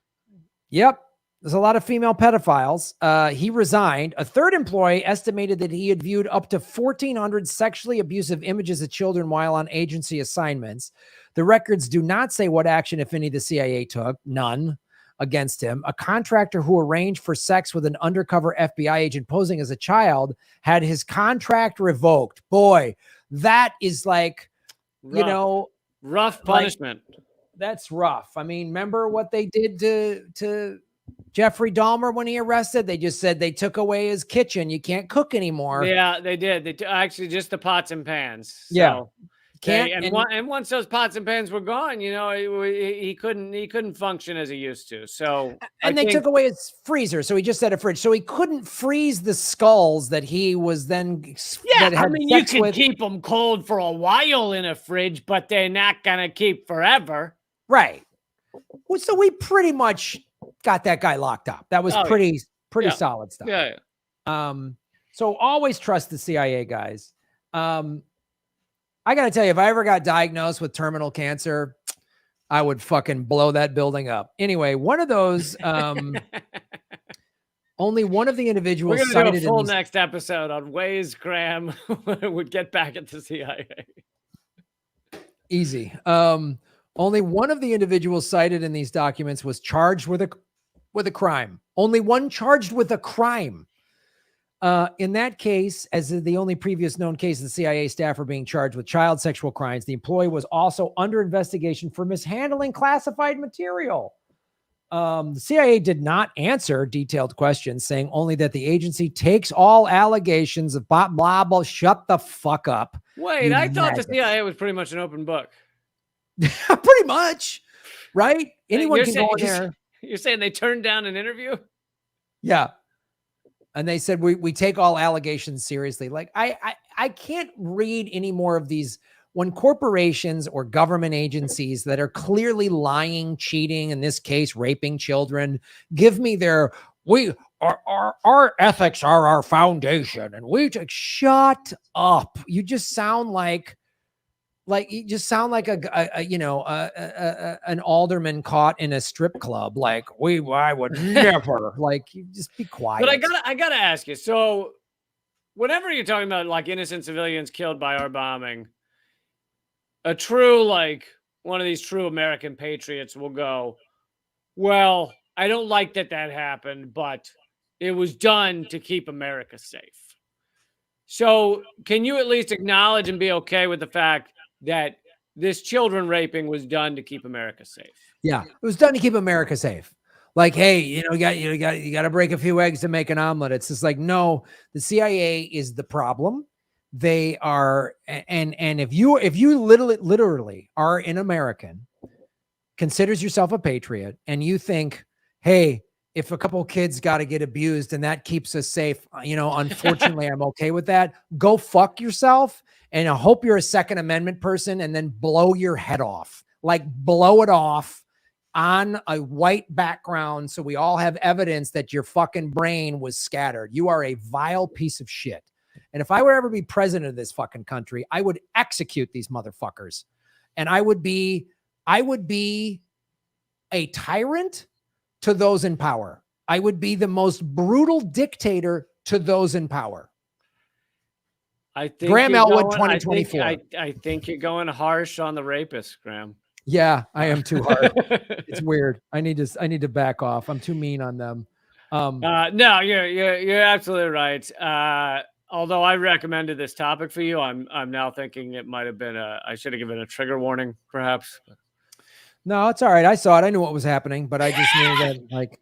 Yep. There's a lot of female pedophiles. He resigned. A third employee estimated that he had viewed up to 1,400 sexually abusive images of children while on agency assignments. The records do not say what action, if any, the CIA took. None against him. A contractor who arranged for sex with an undercover FBI agent posing as a child had his contract revoked. Boy, that is like, rough punishment. Like, that's rough. I mean, remember what they did to Jeffrey Dahmer when he arrested? They just said they took away his kitchen. You can't cook anymore. Yeah, they did. They actually just the pots and pans. So yeah. And once those pots and pans were gone, he couldn't function as he used to. So they took away his freezer, so he just had a fridge, so he couldn't freeze the skulls that he was then. Yeah, I mean, you can keep them cold for a while in a fridge, but they're not gonna keep forever, right? Well, so we pretty much got that guy locked up. That was pretty solid stuff. Yeah. So always trust the CIA guys. I got to tell you, if I ever got diagnosed with terminal cancer, I would fucking blow that building up. Anyway, one of those, only one of the individuals We're going to do a full in next episode on ways Graham would get back at the CIA. Easy. Only one of the individuals cited in these documents was charged with a crime. Only one charged with a crime. In that case, as the only previous known case of the CIA staffer being charged with child sexual crimes, the employee was also under investigation for mishandling classified material. The CIA did not answer detailed questions, saying only that the agency takes all allegations of blah, blah, blah. Shut the fuck up. Wait, I thought the CIA was pretty much an open book. Pretty much, right? Anyone can go in there. You're saying they turned down an interview? Yeah. And they said, we take all allegations seriously. Like I can't read any more of these when corporations or government agencies that are clearly lying, cheating, in this case, raping children, give me our ethics are our foundation. And shut up. You just sound like an alderman caught in a strip club. Like I would never. Like, you just be quiet. But I gotta ask you. So, whenever you're talking about like innocent civilians killed by our bombing, a true one of these true American patriots will go, "Well, I don't like that happened, but it was done to keep America safe." So, can you at least acknowledge and be okay with the fact that this children raping was done to keep America safe? Yeah, it was done to keep America safe. Like, hey, you got to break a few eggs to make an omelet. It's just like, no, the CIA is the problem. They are, and if you literally are an American, considers yourself a patriot, and you think, hey, if a couple of kids got to get abused and that keeps us safe, unfortunately, I'm okay with that. Go fuck yourself. And I hope you're a Second Amendment person and then blow your head off, like blow it off on a white background. So we all have evidence that your fucking brain was scattered. You are a vile piece of shit. And if I were ever be president of this fucking country, I would execute these motherfuckers. And I would be a tyrant to those in power. I would be the most brutal dictator to those in power. I think Graham Elwood, 2024. I think you're going harsh on the rapist, Graham. Yeah, I am too hard. It's weird. I need to back off. I'm too mean on them. No, you're absolutely right. Although I recommended this topic for you, I'm now thinking it might have been I should have given a trigger warning, perhaps. No, it's all right. I saw it. I knew what was happening, but I just knew that, like,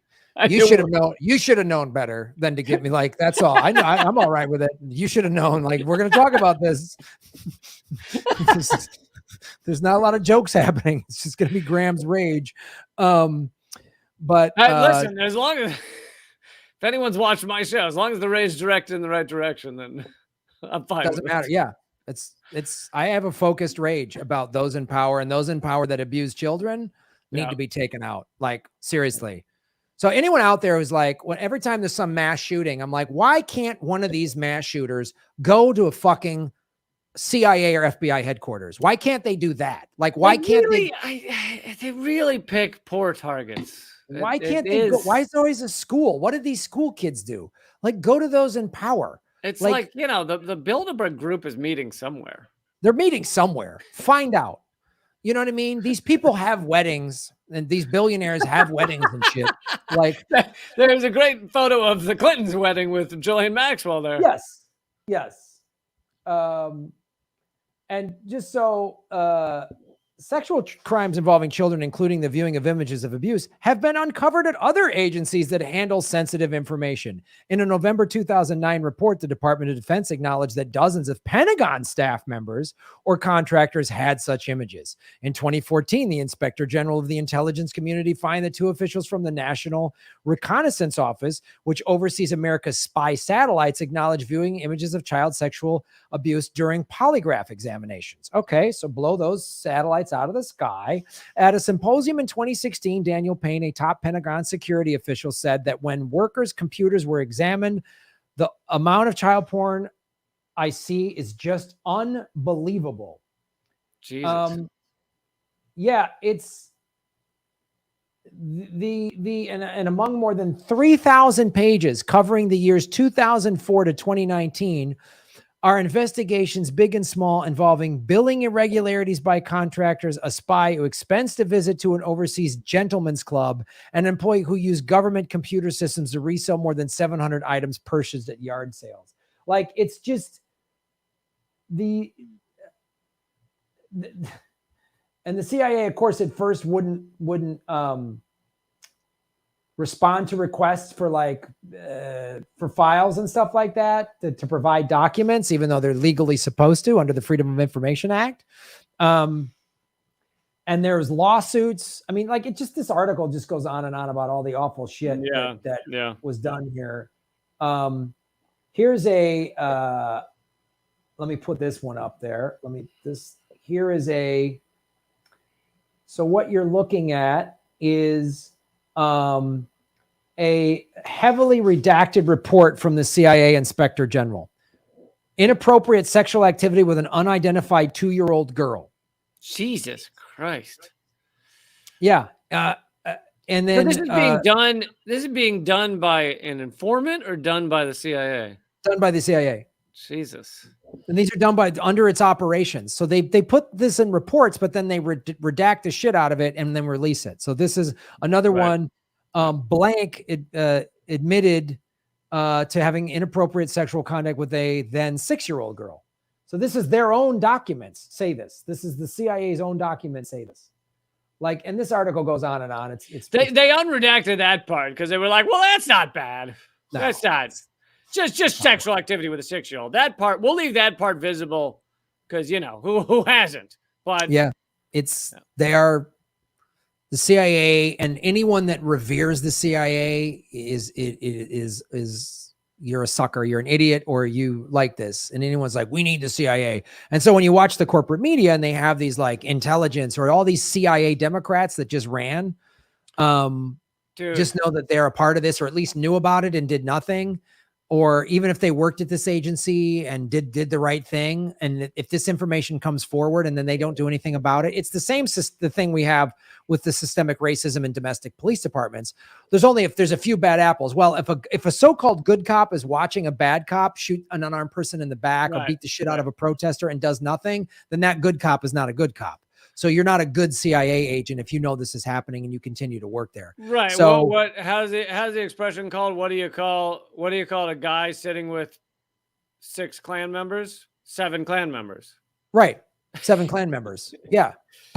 you should have known. You should have known better than to get me. Like, that's all. I know. I'm all right with it. You should have known. Like, we're going to talk about this. There's not a lot of jokes happening. It's just going to be Graham's rage. But listen, as long as if anyone's watched my show, as long as the rage is directed in the right direction, then I'm fine. Doesn't matter. Yeah. I have a focused rage about those in power, and those in power that abuse children need to be taken out. Like, seriously. So anyone out there who's like, every time there's some mass shooting, I'm like, why can't one of these mass shooters go to a fucking CIA or FBI headquarters? Why can't they do that? Like, why can't they? They really pick poor targets. Why can't they go? Why is there always a school? What did these school kids do? Like, go to those in power. It's like the Bilderberg group is meeting somewhere. They're meeting somewhere. Find out. You know what I mean? These people have weddings, and these billionaires have weddings and shit. Like, there's a great photo of the Clintons' wedding with Julian Maxwell there. Yes. And just so sexual crimes involving children, including the viewing of images of abuse, have been uncovered at other agencies that handle sensitive information. In a November 2009 report, the Department of Defense acknowledged that dozens of Pentagon staff members or contractors had such images. In 2014, the Inspector General of the Intelligence Community fined the two officials from the National Reconnaissance Office, which oversees America's spy satellites, acknowledged viewing images of child sexual abuse during polygraph examinations. Okay, so blow those satellites out of the sky. At a symposium in 2016, Daniel Payne, a top Pentagon security official, said that when workers' computers were examined, the amount of child porn I see is just unbelievable. Jesus. Yeah, it's and among more than 3,000 pages covering the years 2004 to 2019, are investigations, big and small, involving billing irregularities by contractors, a spy who expensed a visit to an overseas gentleman's club, an employee who used government computer systems to resell more than 700 items purchased at yard sales. Like, it's just and the CIA, of course, at first wouldn't respond to requests for for files and stuff like that to provide documents, even though they're legally supposed to under the Freedom of Information Act. And there's lawsuits. I mean, like, this article just goes on and on about all the awful shit that was done here. Here's let me put this one up there. So what you're looking at is a heavily redacted report from the CIA Inspector General. Inappropriate sexual activity with an unidentified 2-year-old girl. Jesus Christ. Yeah. And then this is being done by an informant or done by the CIA? Done by the CIA. Jesus. And these are done under its operations. So they put this in reports, but then they redact the shit out of it and then release it. So this is another one. Blank admitted to having inappropriate sexual contact with a then 6-year-old girl. So this is their own documents say this. This is the CIA's own documents say this. Like, and this article goes on and on. They unredacted that part because they were like, well, that's not bad. No. That's not just sexual activity with a 6-year-old. That part, we'll leave that part visible because, who hasn't? But yeah, the the CIA and anyone that reveres the CIA is you're a sucker, you're an idiot, or you like this. And anyone's like, we need the CIA. And so when you watch the corporate media and they have these like intelligence or all these CIA Democrats that just ran, just know that they're a part of this, or at least knew about it and did nothing. Or even if they worked at this agency and did the right thing, and if this information comes forward and then they don't do anything about it, it's the same the thing we have with the systemic racism in domestic police departments. If there's a few bad apples. Well, if a so-called good cop is watching a bad cop shoot an unarmed person in the back or beat the shit out of a protester and does nothing, then that good cop is not a good cop. So you're not a good CIA agent if you know this is happening and you continue to work there. Right. So how's the expression called? What do you call a guy sitting with 7 Klan members? Right. 7 Klan members. Yeah.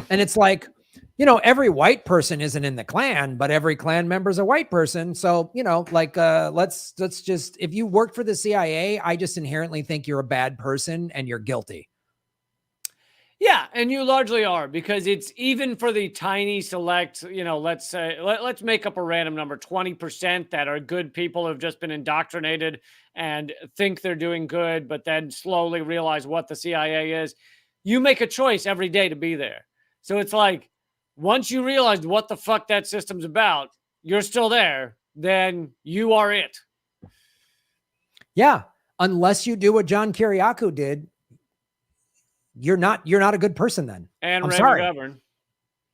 And it's like, every white person isn't in the Klan, but every Klan member is a white person. So, let's just, if you work for the CIA, I just inherently think you're a bad person and you're guilty. Yeah, and you largely are, because it's even for the tiny select, let's say, let's make up a random number, 20% that are good people who've just been indoctrinated and think they're doing good, but then slowly realize what the CIA is. You make a choice every day to be there. So it's like, once you realize what the fuck that system's about, you're still there, then you are it. Yeah, unless you do what John Kiriakou did, you're not a good person then. And Ray McGovern.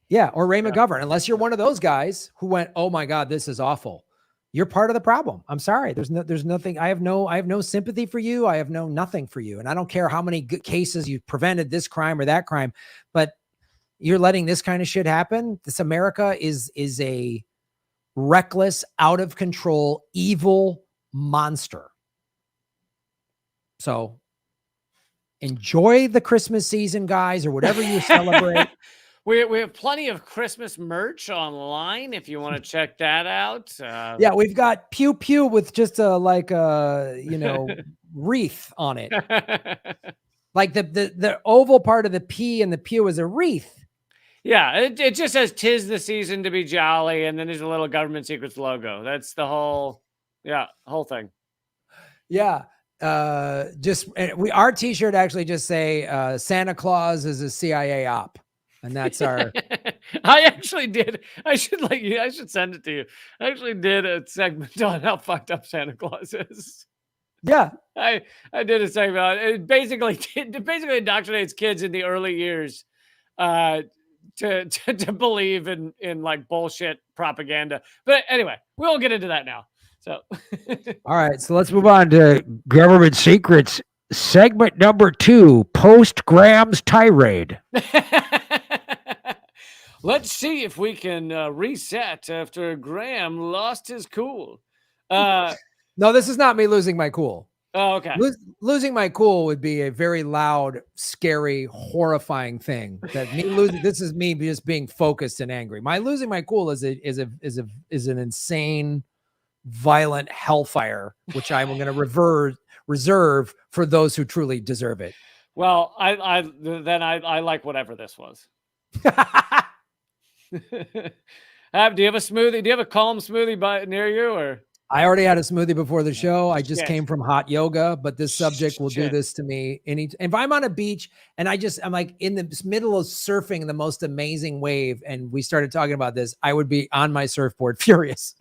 Yeah, or Ray McGovern. Unless you're one of those guys who went, oh my God, this is awful. You're part of the problem. I'm sorry. There's nothing. I have no sympathy for you. I have nothing for you. And I don't care how many cases you prevented this crime or that crime, but you're letting this kind of shit happen. This America is a reckless, out of control, evil monster. So enjoy the Christmas season, guys, or whatever you celebrate. We have plenty of Christmas merch online if you want to check that out. Yeah, we've got pew pew with just a wreath on it. Like the oval part of the P and the pew is a wreath. Yeah, it just says 'tis the season to be jolly, and then there's a little government secrets logo. That's the whole thing. Yeah. Our t-shirt actually just say Santa Claus is a CIA op, and that's our I actually did. I should send it to you. I actually did a segment on how fucked up Santa Claus is. Yeah, I did a segment. It basically indoctrinates kids in the early years to believe in like bullshit propaganda. But anyway, we won't get into that now. So, all right. So let's move on to government secrets. Segment number 2, post-Graham's tirade. Let's see if we can reset after Graham lost his cool. No, this is not me losing my cool. Oh, okay. Losing my cool would be a very loud, scary, horrifying thing. That me losing. This is me just being focused and angry. My losing my cool is an insane, violent hellfire, which I'm going to reserve for those who truly deserve it. Well, I like whatever this was. Do you have a smoothie? Do you have a calm smoothie near you, or? I already had a smoothie before the show. I just came from hot yoga, but this subject will do this to me. If I'm on a beach and I'm like in the middle of surfing the most amazing wave, and we started talking about this, I would be on my surfboard furious.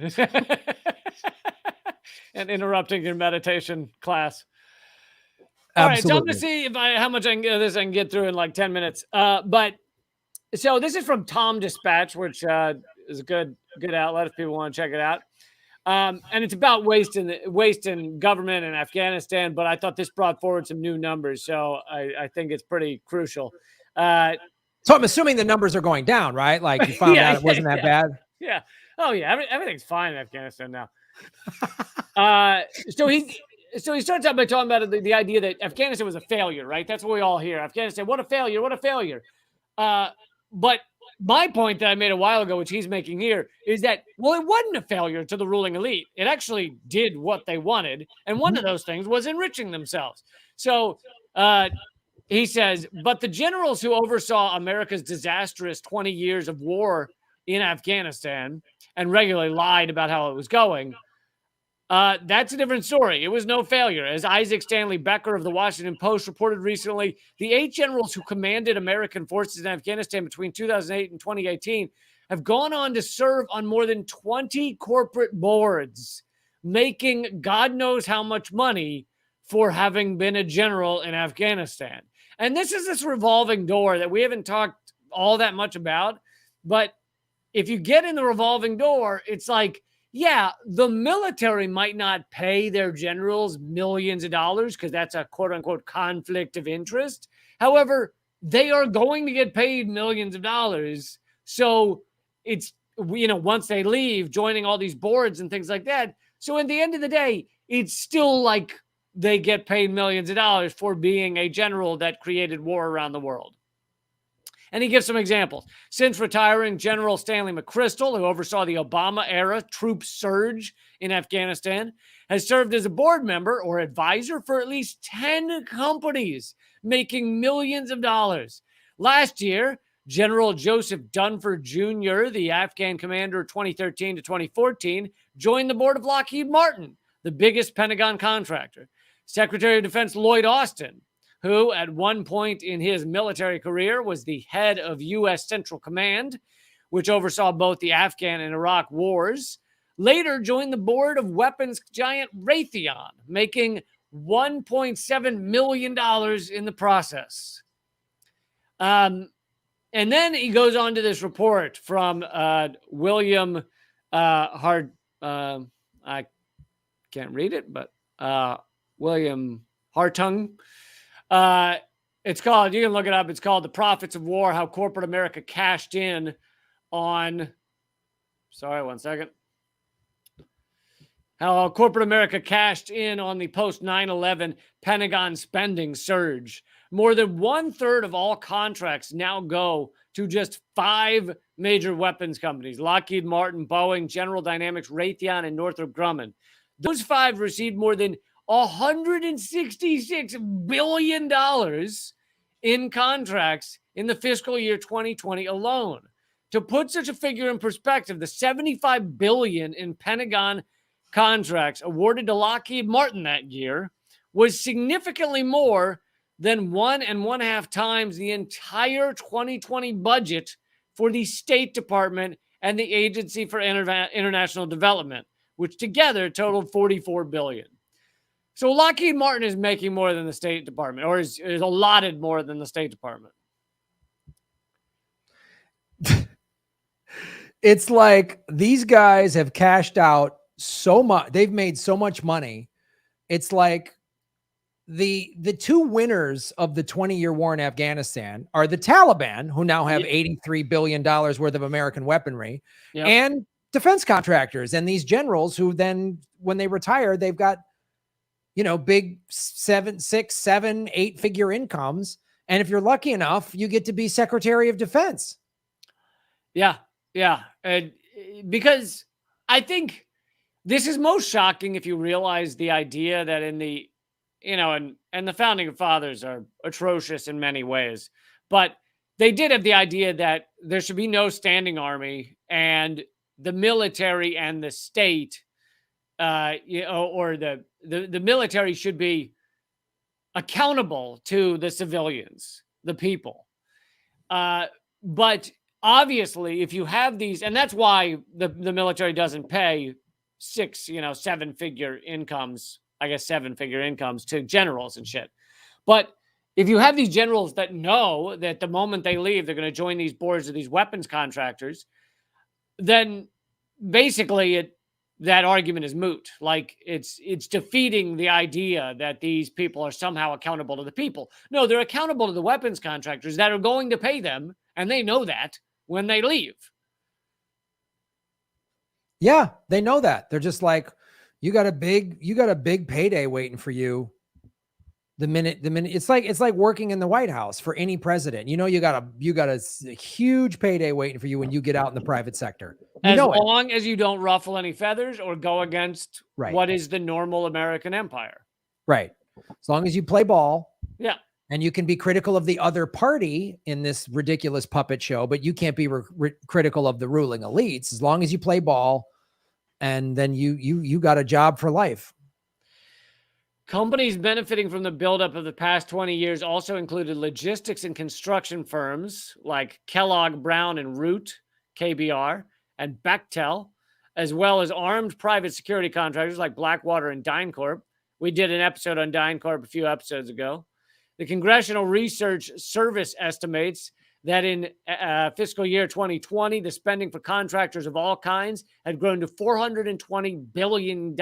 And interrupting your meditation class. All right, so I'm going to see how much I can get through in like 10 minutes. But so this is from Tom Dispatch, which is a good outlet if people want to check it out. And it's about waste in government in Afghanistan, but I thought this brought forward some new numbers, so I think it's pretty crucial. So I'm assuming the numbers are going down, right? Like you found out it wasn't that bad? Yeah. Oh, yeah. Everything's fine in Afghanistan now. So he starts out by talking about the idea that Afghanistan was a failure, right? That's what we all hear. Afghanistan, what a failure, what a failure. But my point that I made a while ago, which he's making here, is that, well, it wasn't a failure to the ruling elite. It actually did what they wanted. And one of those things was enriching themselves. So he says, but the generals who oversaw America's disastrous 20 years of war in Afghanistan and regularly lied about how it was going, that's a different story. It was no failure. As Isaac Stanley Becker of the Washington Post reported recently, the 8 generals who commanded American forces in Afghanistan between 2008 and 2018 have gone on to serve on more than 20 corporate boards, making God knows how much money for having been a general in Afghanistan. And this is this revolving door that we haven't talked all that much about. But if you get in the revolving door, it's like, yeah, the military might not pay their generals millions of dollars because that's a quote unquote conflict of interest. However, they are going to get paid millions of dollars. So it's, once they leave, joining all these boards and things like that. So at the end of the day, it's still like they get paid millions of dollars for being a general that created war around the world. And he gives some examples. Since retiring, General Stanley McChrystal, who oversaw the Obama-era troop surge in Afghanistan, has served as a board member or advisor for at least 10 companies, making millions of dollars. Last year, General Joseph Dunford Jr., the Afghan commander 2013 to 2014, joined the board of Lockheed Martin, the biggest Pentagon contractor. Secretary of Defense Lloyd Austin, who at one point in his military career was the head of U.S. Central Command, which oversaw both the Afghan and Iraq wars, later joined the board of weapons giant Raytheon, making $1.7 million in the process. And then he goes on to this report from William I can't read it, but William Hartung. It's called, you can look it up, it's called The Profits of War, How Corporate America Cashed In on, How corporate America cashed in on the post 9/11 Pentagon spending surge. More than 1/3 of all contracts now go to just 5 major weapons companies: Lockheed Martin, Boeing, General Dynamics, Raytheon, and Northrop Grumman. Those 5 received more than $166 billion in contracts in the fiscal year 2020 alone. To put such a figure in perspective, the $75 billion in Pentagon contracts awarded to Lockheed Martin that year was significantly more than 1.5 times the entire 2020 budget for the State Department and the Agency for International Development, which together totaled $44 billion. So Lockheed Martin is making more than the State Department, or is allotted more than the State Department. It's like these guys have cashed out so much. They've made so much money. It's like the 2 winners of the 20-year war in Afghanistan are the Taliban, who now have $83 billion worth of American weaponry, and defense contractors, and these generals who then, when they retire, they've got big 7, 6, 7, 8-figure incomes. And if you're lucky enough, you get to be Secretary of Defense. Yeah. Because I think this is most shocking if you realize the idea that in the, and the founding fathers are atrocious in many ways, but they did have the idea that there should be no standing army, and the military and the state, or the military should be accountable to the civilians, the people. But obviously, if you have these, and that's why the military doesn't pay 6, 7-figure incomes, I guess 7-figure incomes to generals and shit. But if you have these generals that know that the moment they leave, they're going to join these boards of these weapons contractors, then basically that argument is moot. Like it's defeating the idea that these people are somehow accountable to the people. No, they're accountable to the weapons contractors that are going to pay them, and they know that when they leave. Yeah, they know that. They're just like, you got a big payday waiting for you. The minute it's like working in the White House for any president. You got a huge payday waiting for you when you get out in the private sector. As long as you don't ruffle any feathers or go against what is the normal American empire. Right. As long as you play ball. Yeah. And you can be critical of the other party in this ridiculous puppet show, but you can't be critical of the ruling elites as long as you play ball, and then you got a job for life. Companies benefiting from the buildup of the past 20 years also included logistics and construction firms like Kellogg, Brown and Root, KBR, and Bechtel, as well as armed private security contractors like Blackwater and DynCorp. We did an episode on DynCorp a few episodes ago. The Congressional Research Service estimates that in fiscal year 2020, the spending for contractors of all kinds had grown to $420 billion,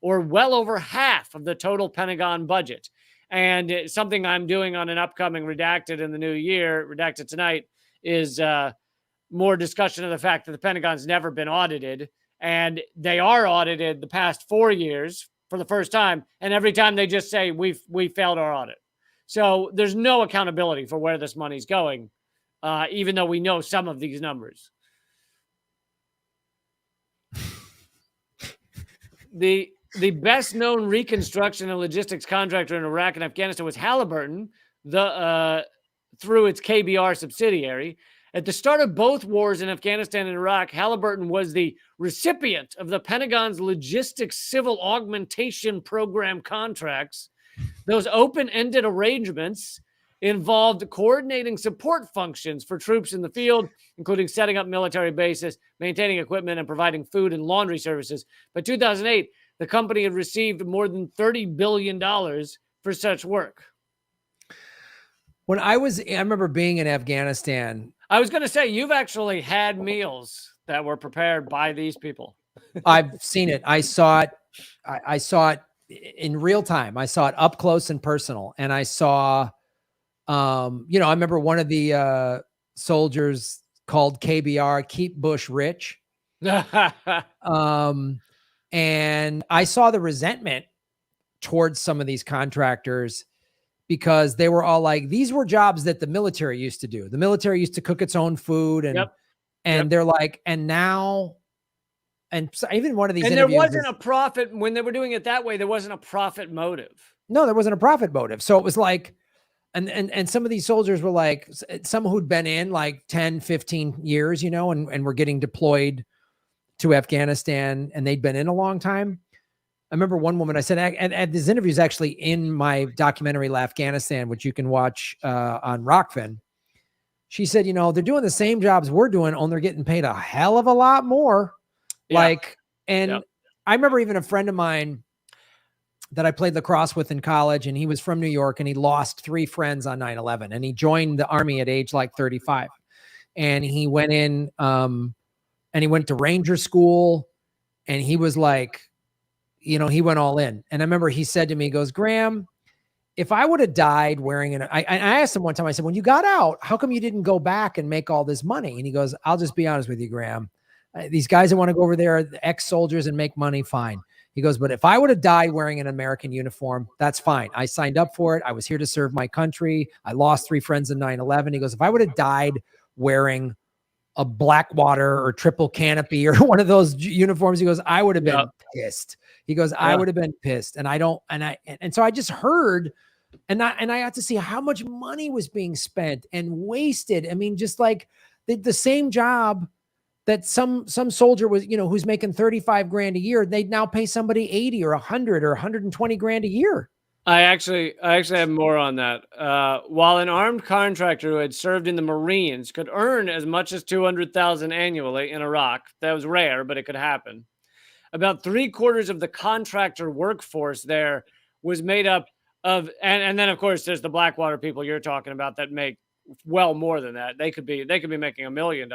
or well over half of the total Pentagon budget. And something I'm doing on an upcoming Redacted in the new year, Redacted tonight, is more discussion of the fact that the Pentagon's never been audited. And they are audited the past 4 years for the first time. And every time they just say, we failed our audit. So there's no accountability for where this money's going, even though we know some of these numbers. The best known reconstruction and logistics contractor in Iraq and Afghanistan was Halliburton, through its KBR subsidiary. At the start of both wars in Afghanistan and Iraq, Halliburton was the recipient of the Pentagon's Logistics Civil Augmentation Program contracts. Those open-ended arrangements involved coordinating support functions for troops in the field, including setting up military bases, maintaining equipment, and providing food and laundry services. By 2008, the company had received more than $30 billion for such work. I remember being in Afghanistan. I was going to say, you've actually had meals that were prepared by these people. I've seen it. I saw it. I saw it in real time. I saw it up close and personal. And I saw, I remember one of the soldiers called KBR, Keep Bush Rich. And I saw the resentment towards some of these contractors because they were all like, these were jobs that the military used to do. The military used to cook its own food. And they're like, and now, and even one of these, and there wasn't a profit when they were doing it that way. There wasn't a profit motive. No, there wasn't a profit motive. So it was like, and some of these soldiers were like, some who'd been in like 10, 15 years, and were getting deployed to Afghanistan, and they'd been in a long time. I remember one woman, I said, and this interview is actually in my documentary, Afghanistan, which you can watch on Rockfin. She said, they're doing the same jobs we're doing, only they're getting paid a hell of a lot more. Yeah. I remember even a friend of mine that I played lacrosse with in college, and he was from New York, and he lost 3 friends on 9/11, and he joined the Army at age 35. And he went in, and he went to Ranger school, and he was like, he went all in. And I remember he said to me, he goes, Graham, if I would have died wearing I asked him one time, I said, when you got out, how come you didn't go back and make all this money? And he goes, I'll just be honest with you, Graham. These guys that want to go over there, the ex-soldiers, and make money, fine. He goes, but if I would have died wearing an American uniform, that's fine. I signed up for it. I was here to serve my country. I lost 3 friends in 9/11. He goes, if I would have died wearing a Blackwater or triple canopy or one of those uniforms, he goes, I would have been pissed. He goes, I would have been pissed. And so I just heard, and I got to see how much money was being spent and wasted. I mean, just like the same job that some soldier was, who's making 35 grand a year, they'd now pay somebody 80 or 100 or 120 grand a year. I actually have more on that. While an armed contractor who had served in the Marines could earn as much as $200,000 annually in Iraq, that was rare, but it could happen. About 3/4 of the contractor workforce there was made up of, and then of course there's the Blackwater people you're talking about that make well more than that. They could be making $1 million,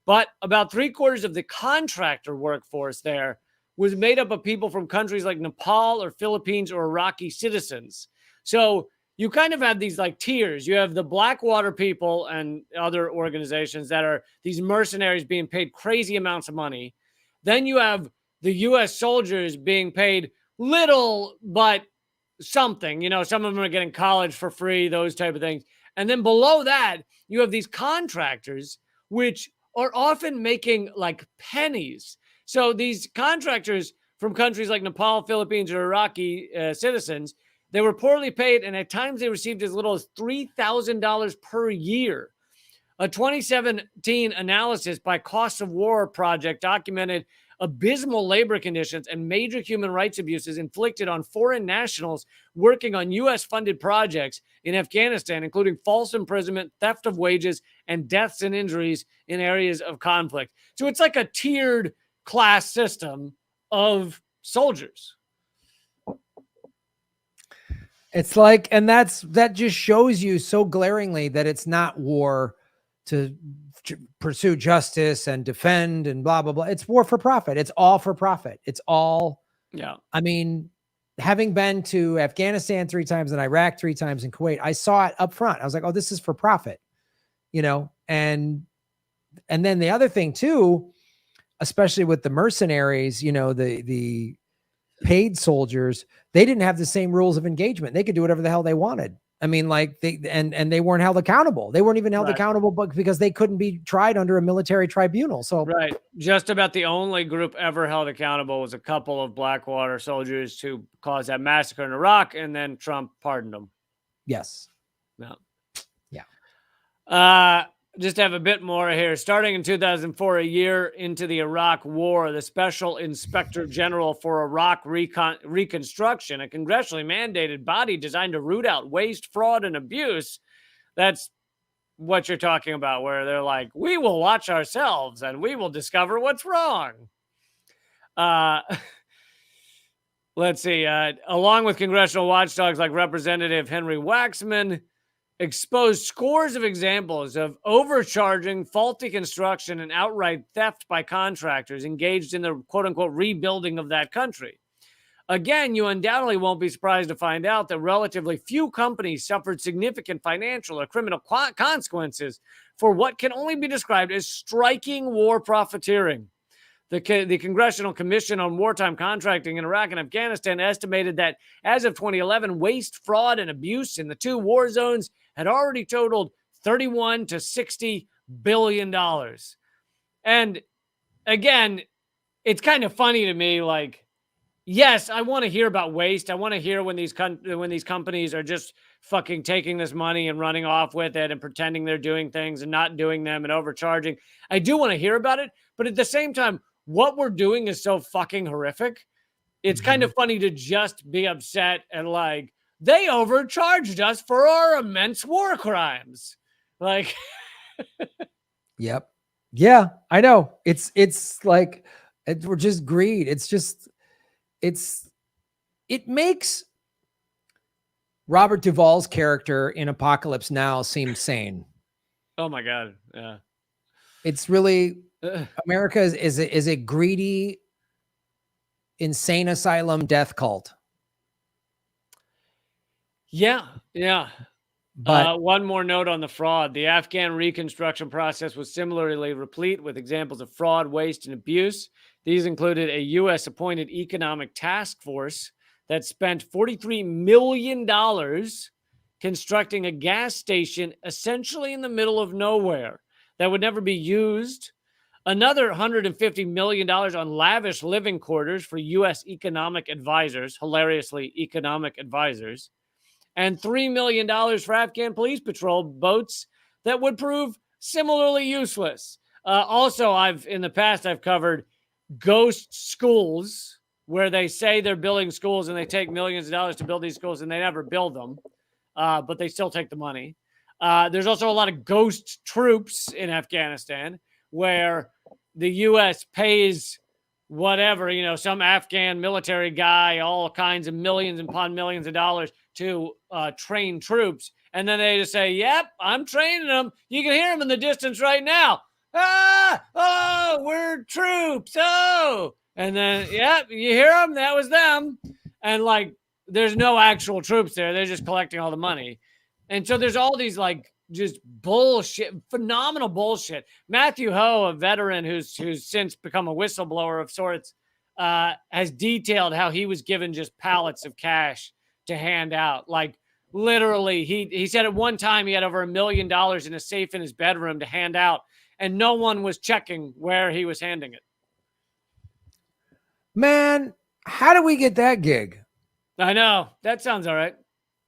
but about 3/4 of the contractor workforce there was made up of people from countries like Nepal or Philippines or Iraqi citizens. So you kind of have these like tiers. You have the Blackwater people and other organizations that are these mercenaries being paid crazy amounts of money. Then you have the U.S. soldiers being paid little, but something. Some of them are getting college for free, those type of things. And then below that, you have these contractors, which are often making like pennies. So these contractors from countries like Nepal, Philippines, or Iraqi citizens, They were poorly paid, and at times they received as little as $3,000 per year. A 2017 analysis by Cost of War Project documented abysmal labor conditions and major human rights abuses inflicted on foreign nationals working on U.S.-funded projects in Afghanistan, including false imprisonment, theft of wages, and deaths and injuries in areas of conflict. So it's like a tiered class system of soldiers. It's like, and that just shows you so glaringly that it's not war to pursue justice and defend and blah, blah, blah. It's war for profit. It's all for profit. It's all, yeah. I mean, having been to Afghanistan 3 times and Iraq 3 times in Kuwait, I saw it up front. I was like, oh, this is for profit, you know? And then the other thing too, especially with the mercenaries, you know, the paid soldiers, they didn't have the same rules of engagement. They could do whatever the hell they wanted. I mean, like they weren't held accountable. They weren't even held accountable, but because they couldn't be tried under a military tribunal. So just about the only group ever held accountable was a couple of Blackwater soldiers who caused that massacre in Iraq, and then Trump pardoned them. Yes. No. Yeah. Just have a bit more here. Starting in 2004, a year into the Iraq War, the Special Inspector General for Iraq Reconstruction, a congressionally mandated body designed to root out waste, fraud, and abuse. That's what you're talking about, where they're like, we will watch ourselves and we will discover what's wrong. Let's see. Along with congressional watchdogs like Representative Henry Waxman, exposed scores of examples of overcharging, faulty construction, and outright theft by contractors engaged in the quote-unquote rebuilding of that country. Again, you undoubtedly won't be surprised to find out that relatively few companies suffered significant financial or criminal consequences for what can only be described as striking war profiteering. The Congressional Commission on Wartime Contracting in Iraq and Afghanistan estimated that as of 2011, waste, fraud, and abuse in the 2 war zones had already totaled $31 to $60 billion. And again, it's kind of funny to me, like, yes, I want to hear about waste. I want to hear when these companies are just fucking taking this money and running off with it and pretending they're doing things and not doing them and overcharging. I do want to hear about it, but at the same time, what we're doing is so fucking horrific. It's kind of funny to just be upset and like, they overcharged us for our immense war crimes. Like, yep. Yeah, I know. It's like, we're just greed. It makes Robert Duvall's character in Apocalypse Now seem sane. Oh my God. Yeah. It's really, America is a greedy, insane asylum death cult. Yeah. But one more note on the fraud. The Afghan reconstruction process was similarly replete with examples of fraud, waste, and abuse. These included a U.S.-appointed economic task force that spent $43 million constructing a gas station essentially in the middle of nowhere that would never be used. Another $150 million on lavish living quarters for U.S. economic advisors, hilariously economic advisors, and $3 million for Afghan police patrol boats that would prove similarly useless. Also, in the past, I've covered ghost schools where they say they're building schools and they take millions of dollars to build these schools and they never build them, but they still take the money. There's also a lot of ghost troops in Afghanistan where the U.S. pays whatever, some Afghan military guy, all kinds of millions upon millions of dollars to train troops. And then they just say, yep, I'm training them. You can hear them in the distance right now. Oh, we're troops. Oh, and then, yep, you hear them. That was them. And like, there's no actual troops there. They're just collecting all the money. And so there's all these like just bullshit, phenomenal bullshit. Matthew Ho, a veteran who's since become a whistleblower of sorts, has detailed how he was given just pallets of cash to hand out. Like literally, he said at one time he had over $1 million in a safe in his bedroom to hand out, and no one was checking where he was handing it. Man, how do we get that gig? I know. That sounds all right.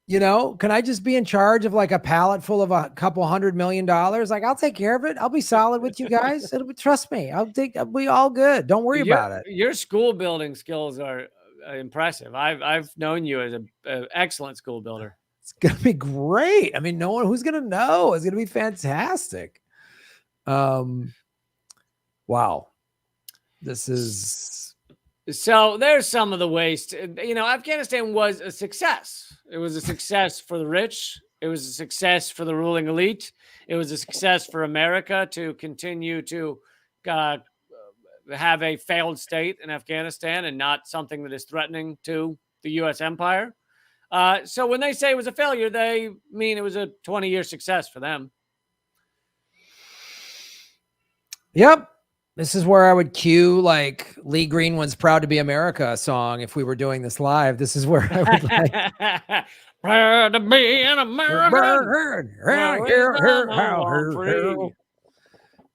You know, can I just be in charge of like a pallet full of a couple $100 million? Like, I'll take care of it. I'll be solid with you guys. Trust me. I'll be all good. Don't worry about it. Your school building skills are impressive. I've known you as an excellent school builder. It's going to be great. I mean, no one who's going to know. It's going to be fantastic. Wow. This is. So there's some of the waste. You know, Afghanistan was a success. It was a success for the rich. It was a success for the ruling elite. It was a success for America to continue to have a failed state in Afghanistan and not something that is threatening to the U.S. empire. So when they say it was a failure, they mean it was a 20-year success for them. Yep. This is where I would cue like Lee Greenwood's "Proud to Be America" song if we were doing this live. This is where I would like proud to be an American.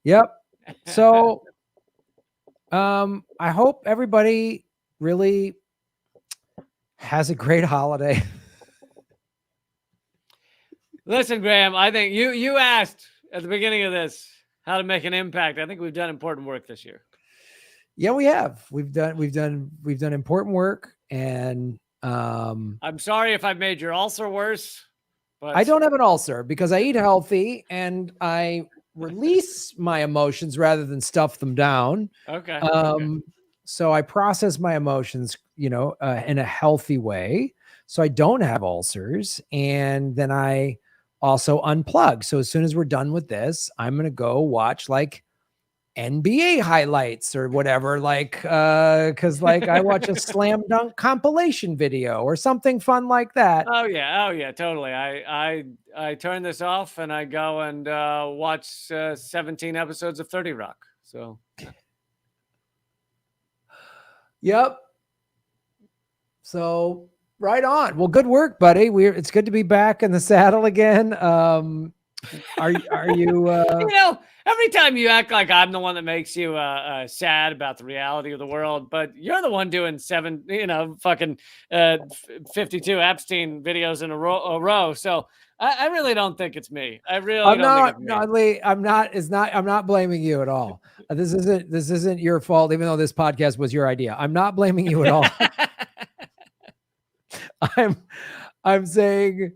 Yep. So I hope everybody really has a great holiday. Listen, Graham, I think you asked at the beginning of this how to make an impact. I think we've done important work this year. Yeah, we have. We've done important work, and I'm sorry if I've made your ulcer worse, but I don't have an ulcer because I eat healthy and I release my emotions rather than stuff them down. Okay. So I process my emotions, you know, in a healthy way, so I don't have ulcers, and then I also unplug. So as soon as we're done with this, I'm going to go watch like NBA highlights or whatever, like, cause like I watch a slam dunk compilation video or something fun like that. Oh yeah. Totally. I turn this off and I go and watch 17 episodes of 30 Rock. So. Yep. So right on. Well, good work, buddy. It's good to be back in the saddle again. Are you? You know, every time you act like I'm the one that makes you sad about the reality of the world, but you're the one doing 52 Epstein videos in a row. So I really don't think it's me. I really don't think it's me. I'm not blaming you at all. This isn't your fault, even though this podcast was your idea. I'm not blaming you at all. I'm saying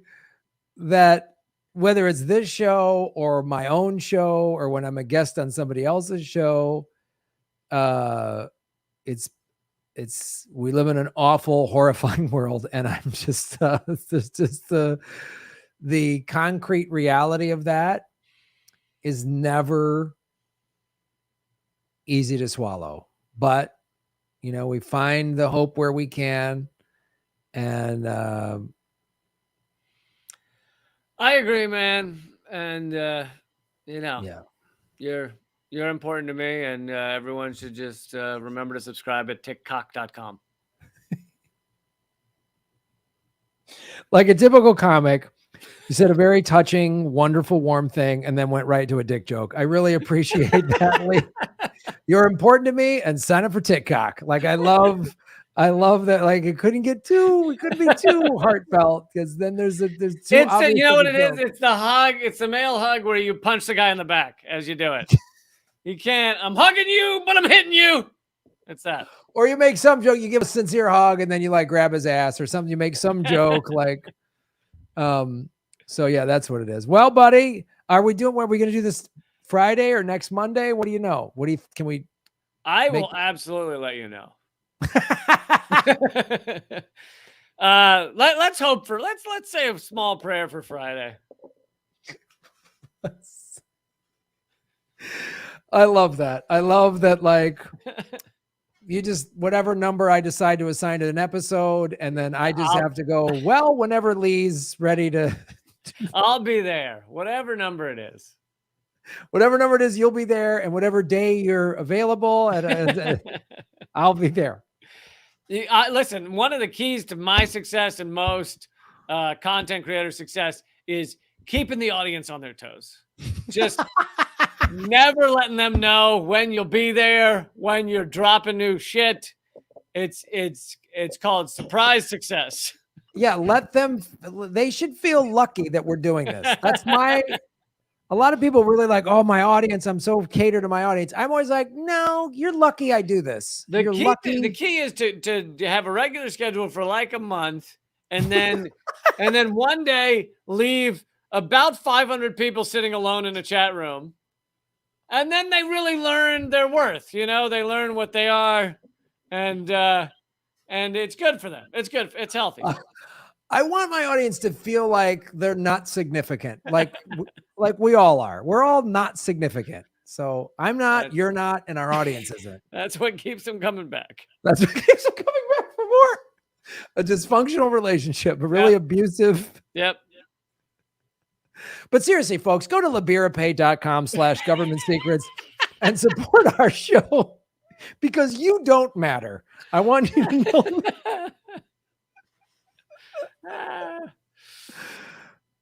that whether it's this show or my own show or when I'm a guest on somebody else's show, we live in an awful, horrifying world, and I'm just the concrete reality of that is never easy to swallow. But you know, we find the hope where we can, and I agree, man. And yeah. You're important to me, and everyone should just remember to subscribe at tickcock.com. Like a typical comic, you said a very touching, wonderful, warm thing, and then went right to a dick joke. I really appreciate that, Lee. You're important to me, and sign up for TikTok. Like I love that. Like it couldn't be too heartfelt, because then there's two. It's you know what it is? It's the hug. It's the male hug where you punch the guy in the back as you do it. You can't. I'm hugging you, but I'm hitting you. It's that. Or you make some joke. You give a sincere hug, and then you like grab his ass or something. You make some joke like, So yeah, that's what it is. Well, buddy, are we going to do this Friday or next Monday? What do you know? I will absolutely let you know. Let's say a small prayer for Friday. I love that. I love that. Like you just, whatever number I decide to assign to an episode, and then I just have to go, well, whenever Lee's ready to. I'll be there, whatever number it is. Whatever number it is, you'll be there, and whatever day you're available, I'll be there. Listen, one of the keys to my success and most content creator success is keeping the audience on their toes. Just never letting them know when you'll be there, when you're dropping new shit. It's called surprise success. Yeah, let them. They should feel lucky that we're doing this. That's my. A lot of people really like, oh, my audience. I'm so catered to my audience. I'm always like, no, you're lucky I do this. You're lucky. The key is to have a regular schedule for like a month, and then one day leave about 500 people sitting alone in a chat room, and then they really learn their worth. You know, they learn what they are, and it's good for them. It's good. It's healthy. I want my audience to feel like they're not significant, like we all are. We're all not significant. So I'm not, you're not, and our audience isn't. That's what keeps them coming back. That's what keeps them coming back for more. A dysfunctional relationship, a really abusive. Yep. But seriously, folks, go to liberapay.com/government secrets and support our show because you don't matter. I want you to know.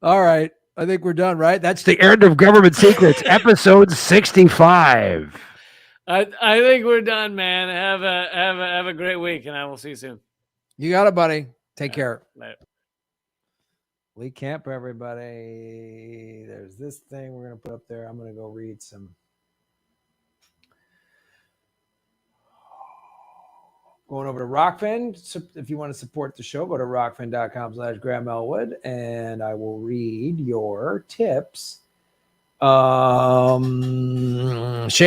All right. I think we're done, right? That's the end of Government Secrets, episode 65. I think we're done, man. Have a great week, and I will see you soon. You got it, buddy. Take care. Later. Lee Camp, everybody. There's this thing we're going to put up there. I'm going to go read some. Going over to Rockfin. If you want to support the show, go to rockfin.com/Graham Elwood, and I will read your tips. Shave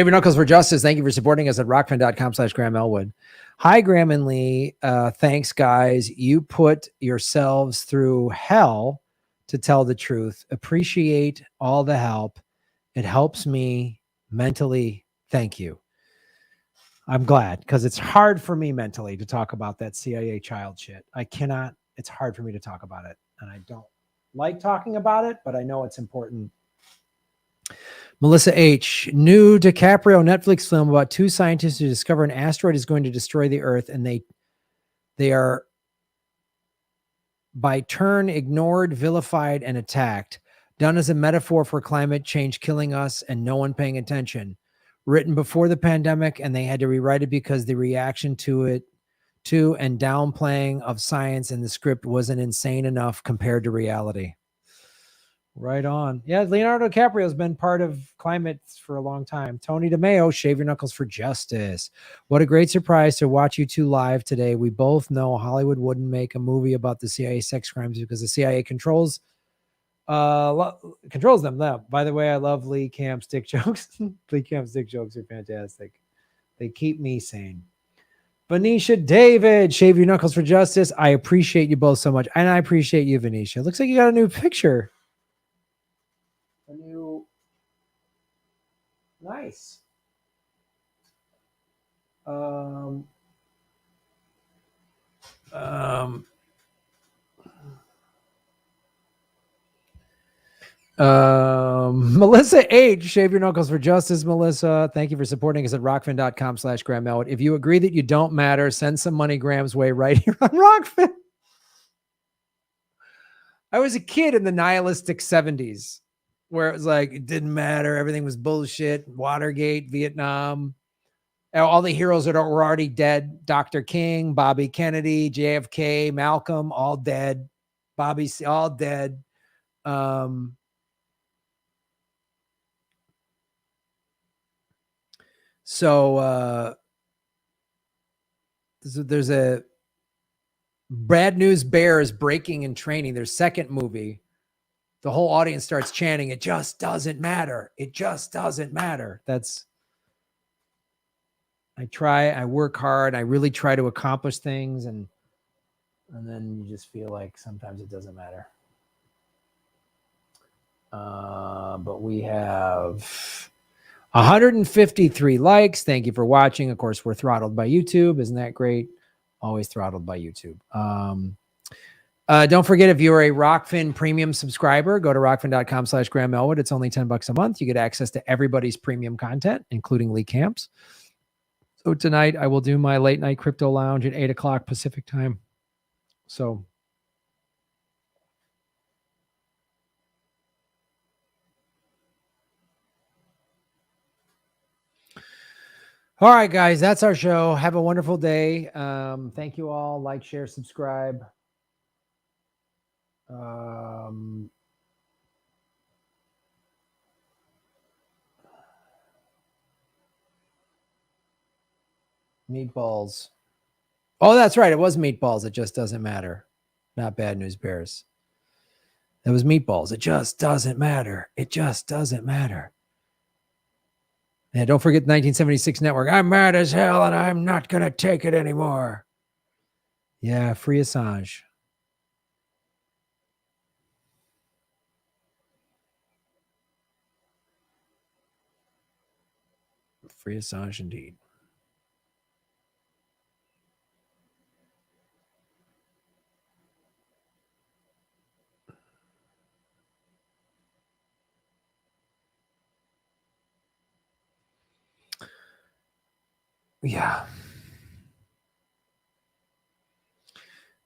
Your Knuckles for Justice. Thank you for supporting us at rockfin.com/Graham Elwood. Hi, Graham and Lee. Thanks, guys. You put yourselves through hell to tell the truth. Appreciate all the help. It helps me mentally. Thank you. I'm glad, because it's hard for me mentally to talk about that CIA child shit. I cannot. It's hard for me to talk about it, and I don't like talking about it, but I know it's important. Melissa H. New DiCaprio Netflix film about two scientists who discover an asteroid is going to destroy the Earth, and they are by turn ignored, vilified, and attacked. Done as a metaphor for climate change killing us and no one paying attention. Written before the pandemic, and they had to rewrite it because the reaction to it and downplaying of science in the script wasn't insane enough compared to reality. Right on. Yeah, Leonardo DiCaprio has been part of climate for a long time. Tony DeMeo, Shave Your Knuckles for Justice. What a great surprise to watch you two live today. We both know Hollywood wouldn't make a movie about the CIA sex crimes because the CIA controls them. By the way, I love Lee Camp's dick jokes. Lee Camp's dick jokes are fantastic. They keep me sane. Venetia David, Shave Your Knuckles for Justice. I appreciate you both so much. And I appreciate you, Venetia. Looks like you got a new picture. Nice. Melissa H. Shave Your Knuckles for Justice. Melissa, thank you for supporting us at rockfin.com/Graham Elwood. If you agree that you don't matter, send some money Graham's way right here on Rockfin. I was a kid in the nihilistic 70s where it was like, it didn't matter. Everything was bullshit. Watergate, Vietnam, all the heroes that were already dead. Dr. King, Bobby Kennedy, JFK, Malcolm, all dead. Bobby, all dead. So there's a Bad News Bears breaking and training, their second movie. The whole audience starts chanting, it just doesn't matter. It just doesn't matter. I work hard. I really try to accomplish things. And then you just feel like sometimes it doesn't matter. But we have 153 likes. Thank you for watching. Of course, we're throttled by YouTube. Isn't that great? Always throttled by YouTube. Don't forget, if you're a Rockfin premium subscriber, go to rockfin.com/Graham Elwood. It's only $10 a month. You get access to everybody's premium content, including Lee Camps. So tonight I will do my late night crypto lounge at 8 o'clock Pacific time. So All right, guys, that's our show. Have a wonderful day. Thank you all. Like, share, subscribe. Meatballs. Oh, that's right. It was meatballs. It just doesn't matter. Not Bad News Bears. It was meatballs. It just doesn't matter. It just doesn't matter. And don't forget the 1976 network. I'm mad as hell and I'm not going to take it anymore. Yeah, free Assange. Free Assange indeed. Yeah.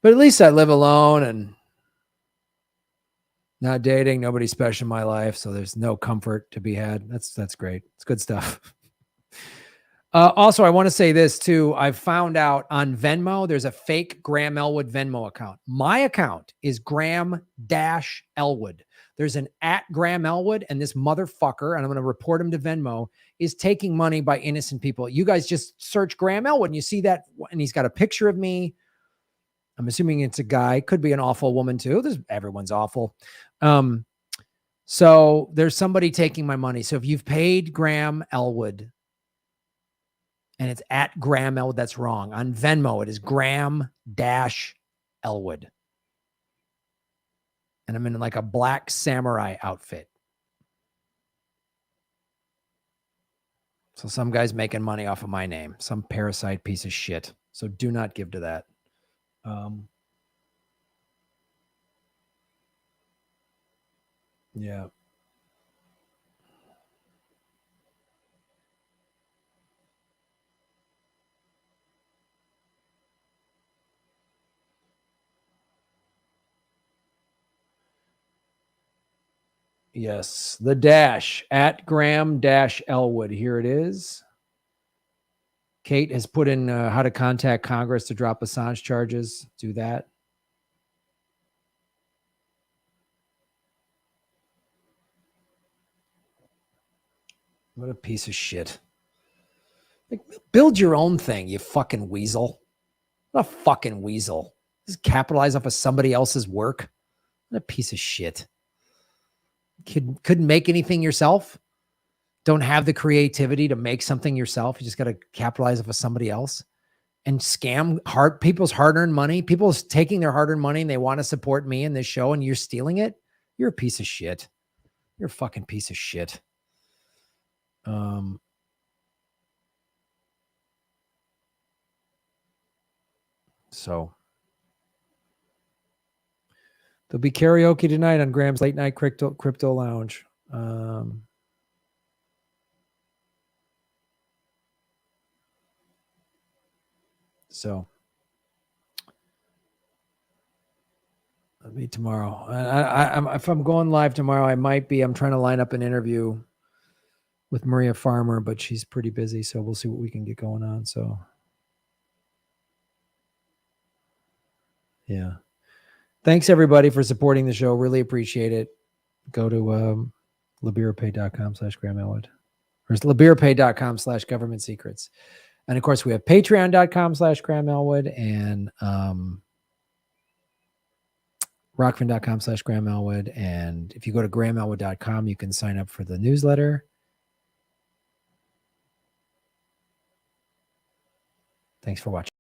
But at least I live alone and not dating, nobody special in my life, so there's no comfort to be had. That's great. It's good stuff. Also, I want to say this too. I've found out on Venmo, there's a fake Graham Elwood Venmo account. My account is Graham-Elwood. There's an @Graham Elwood, and this motherfucker, and I'm going to report him to Venmo, is taking money by innocent people. You guys just search Graham Elwood and you see that, and he's got a picture of me. I'm assuming it's a guy. Could be an awful woman too. Everyone's awful. So there's somebody taking my money. So if you've paid Graham Elwood and it's @Graham Elwood, that's wrong. On Venmo, it is Graham-Elwood. And I'm in like a black samurai outfit. So some guy's making money off of my name, some parasite piece of shit. So do not give to that. Yeah. Yes, the dash @Graham-Elwood. Here it is. Kate has put in how to contact Congress to drop Assange charges. Do that. What a piece of shit. Like, build your own thing, you fucking weasel. What a fucking weasel. Just capitalize off of somebody else's work. What a piece of shit. Couldn't make anything yourself. Don't have the creativity to make something yourself. You just got to capitalize off of somebody else and scam people's hard-earned money. People's taking their hard-earned money and they want to support me in this show and you're stealing it. You're a piece of shit. You're a fucking piece of shit. So there'll be karaoke tonight on Graham's Late Night Crypto Lounge. So that'll be tomorrow. If I'm going live tomorrow, I might be. I'm trying to line up an interview with Maria Farmer, but she's pretty busy. So we'll see what we can get going on. So yeah. Thanks everybody for supporting the show. Really appreciate it. Go to liberapay.com/Graham Elwood or liberapay.com/government secrets. And of course we have patreon.com/Graham Elwood and rockfin.com/Graham Elwood. And if you go to grahamelwood.com, you can sign up for the newsletter. Thanks for watching.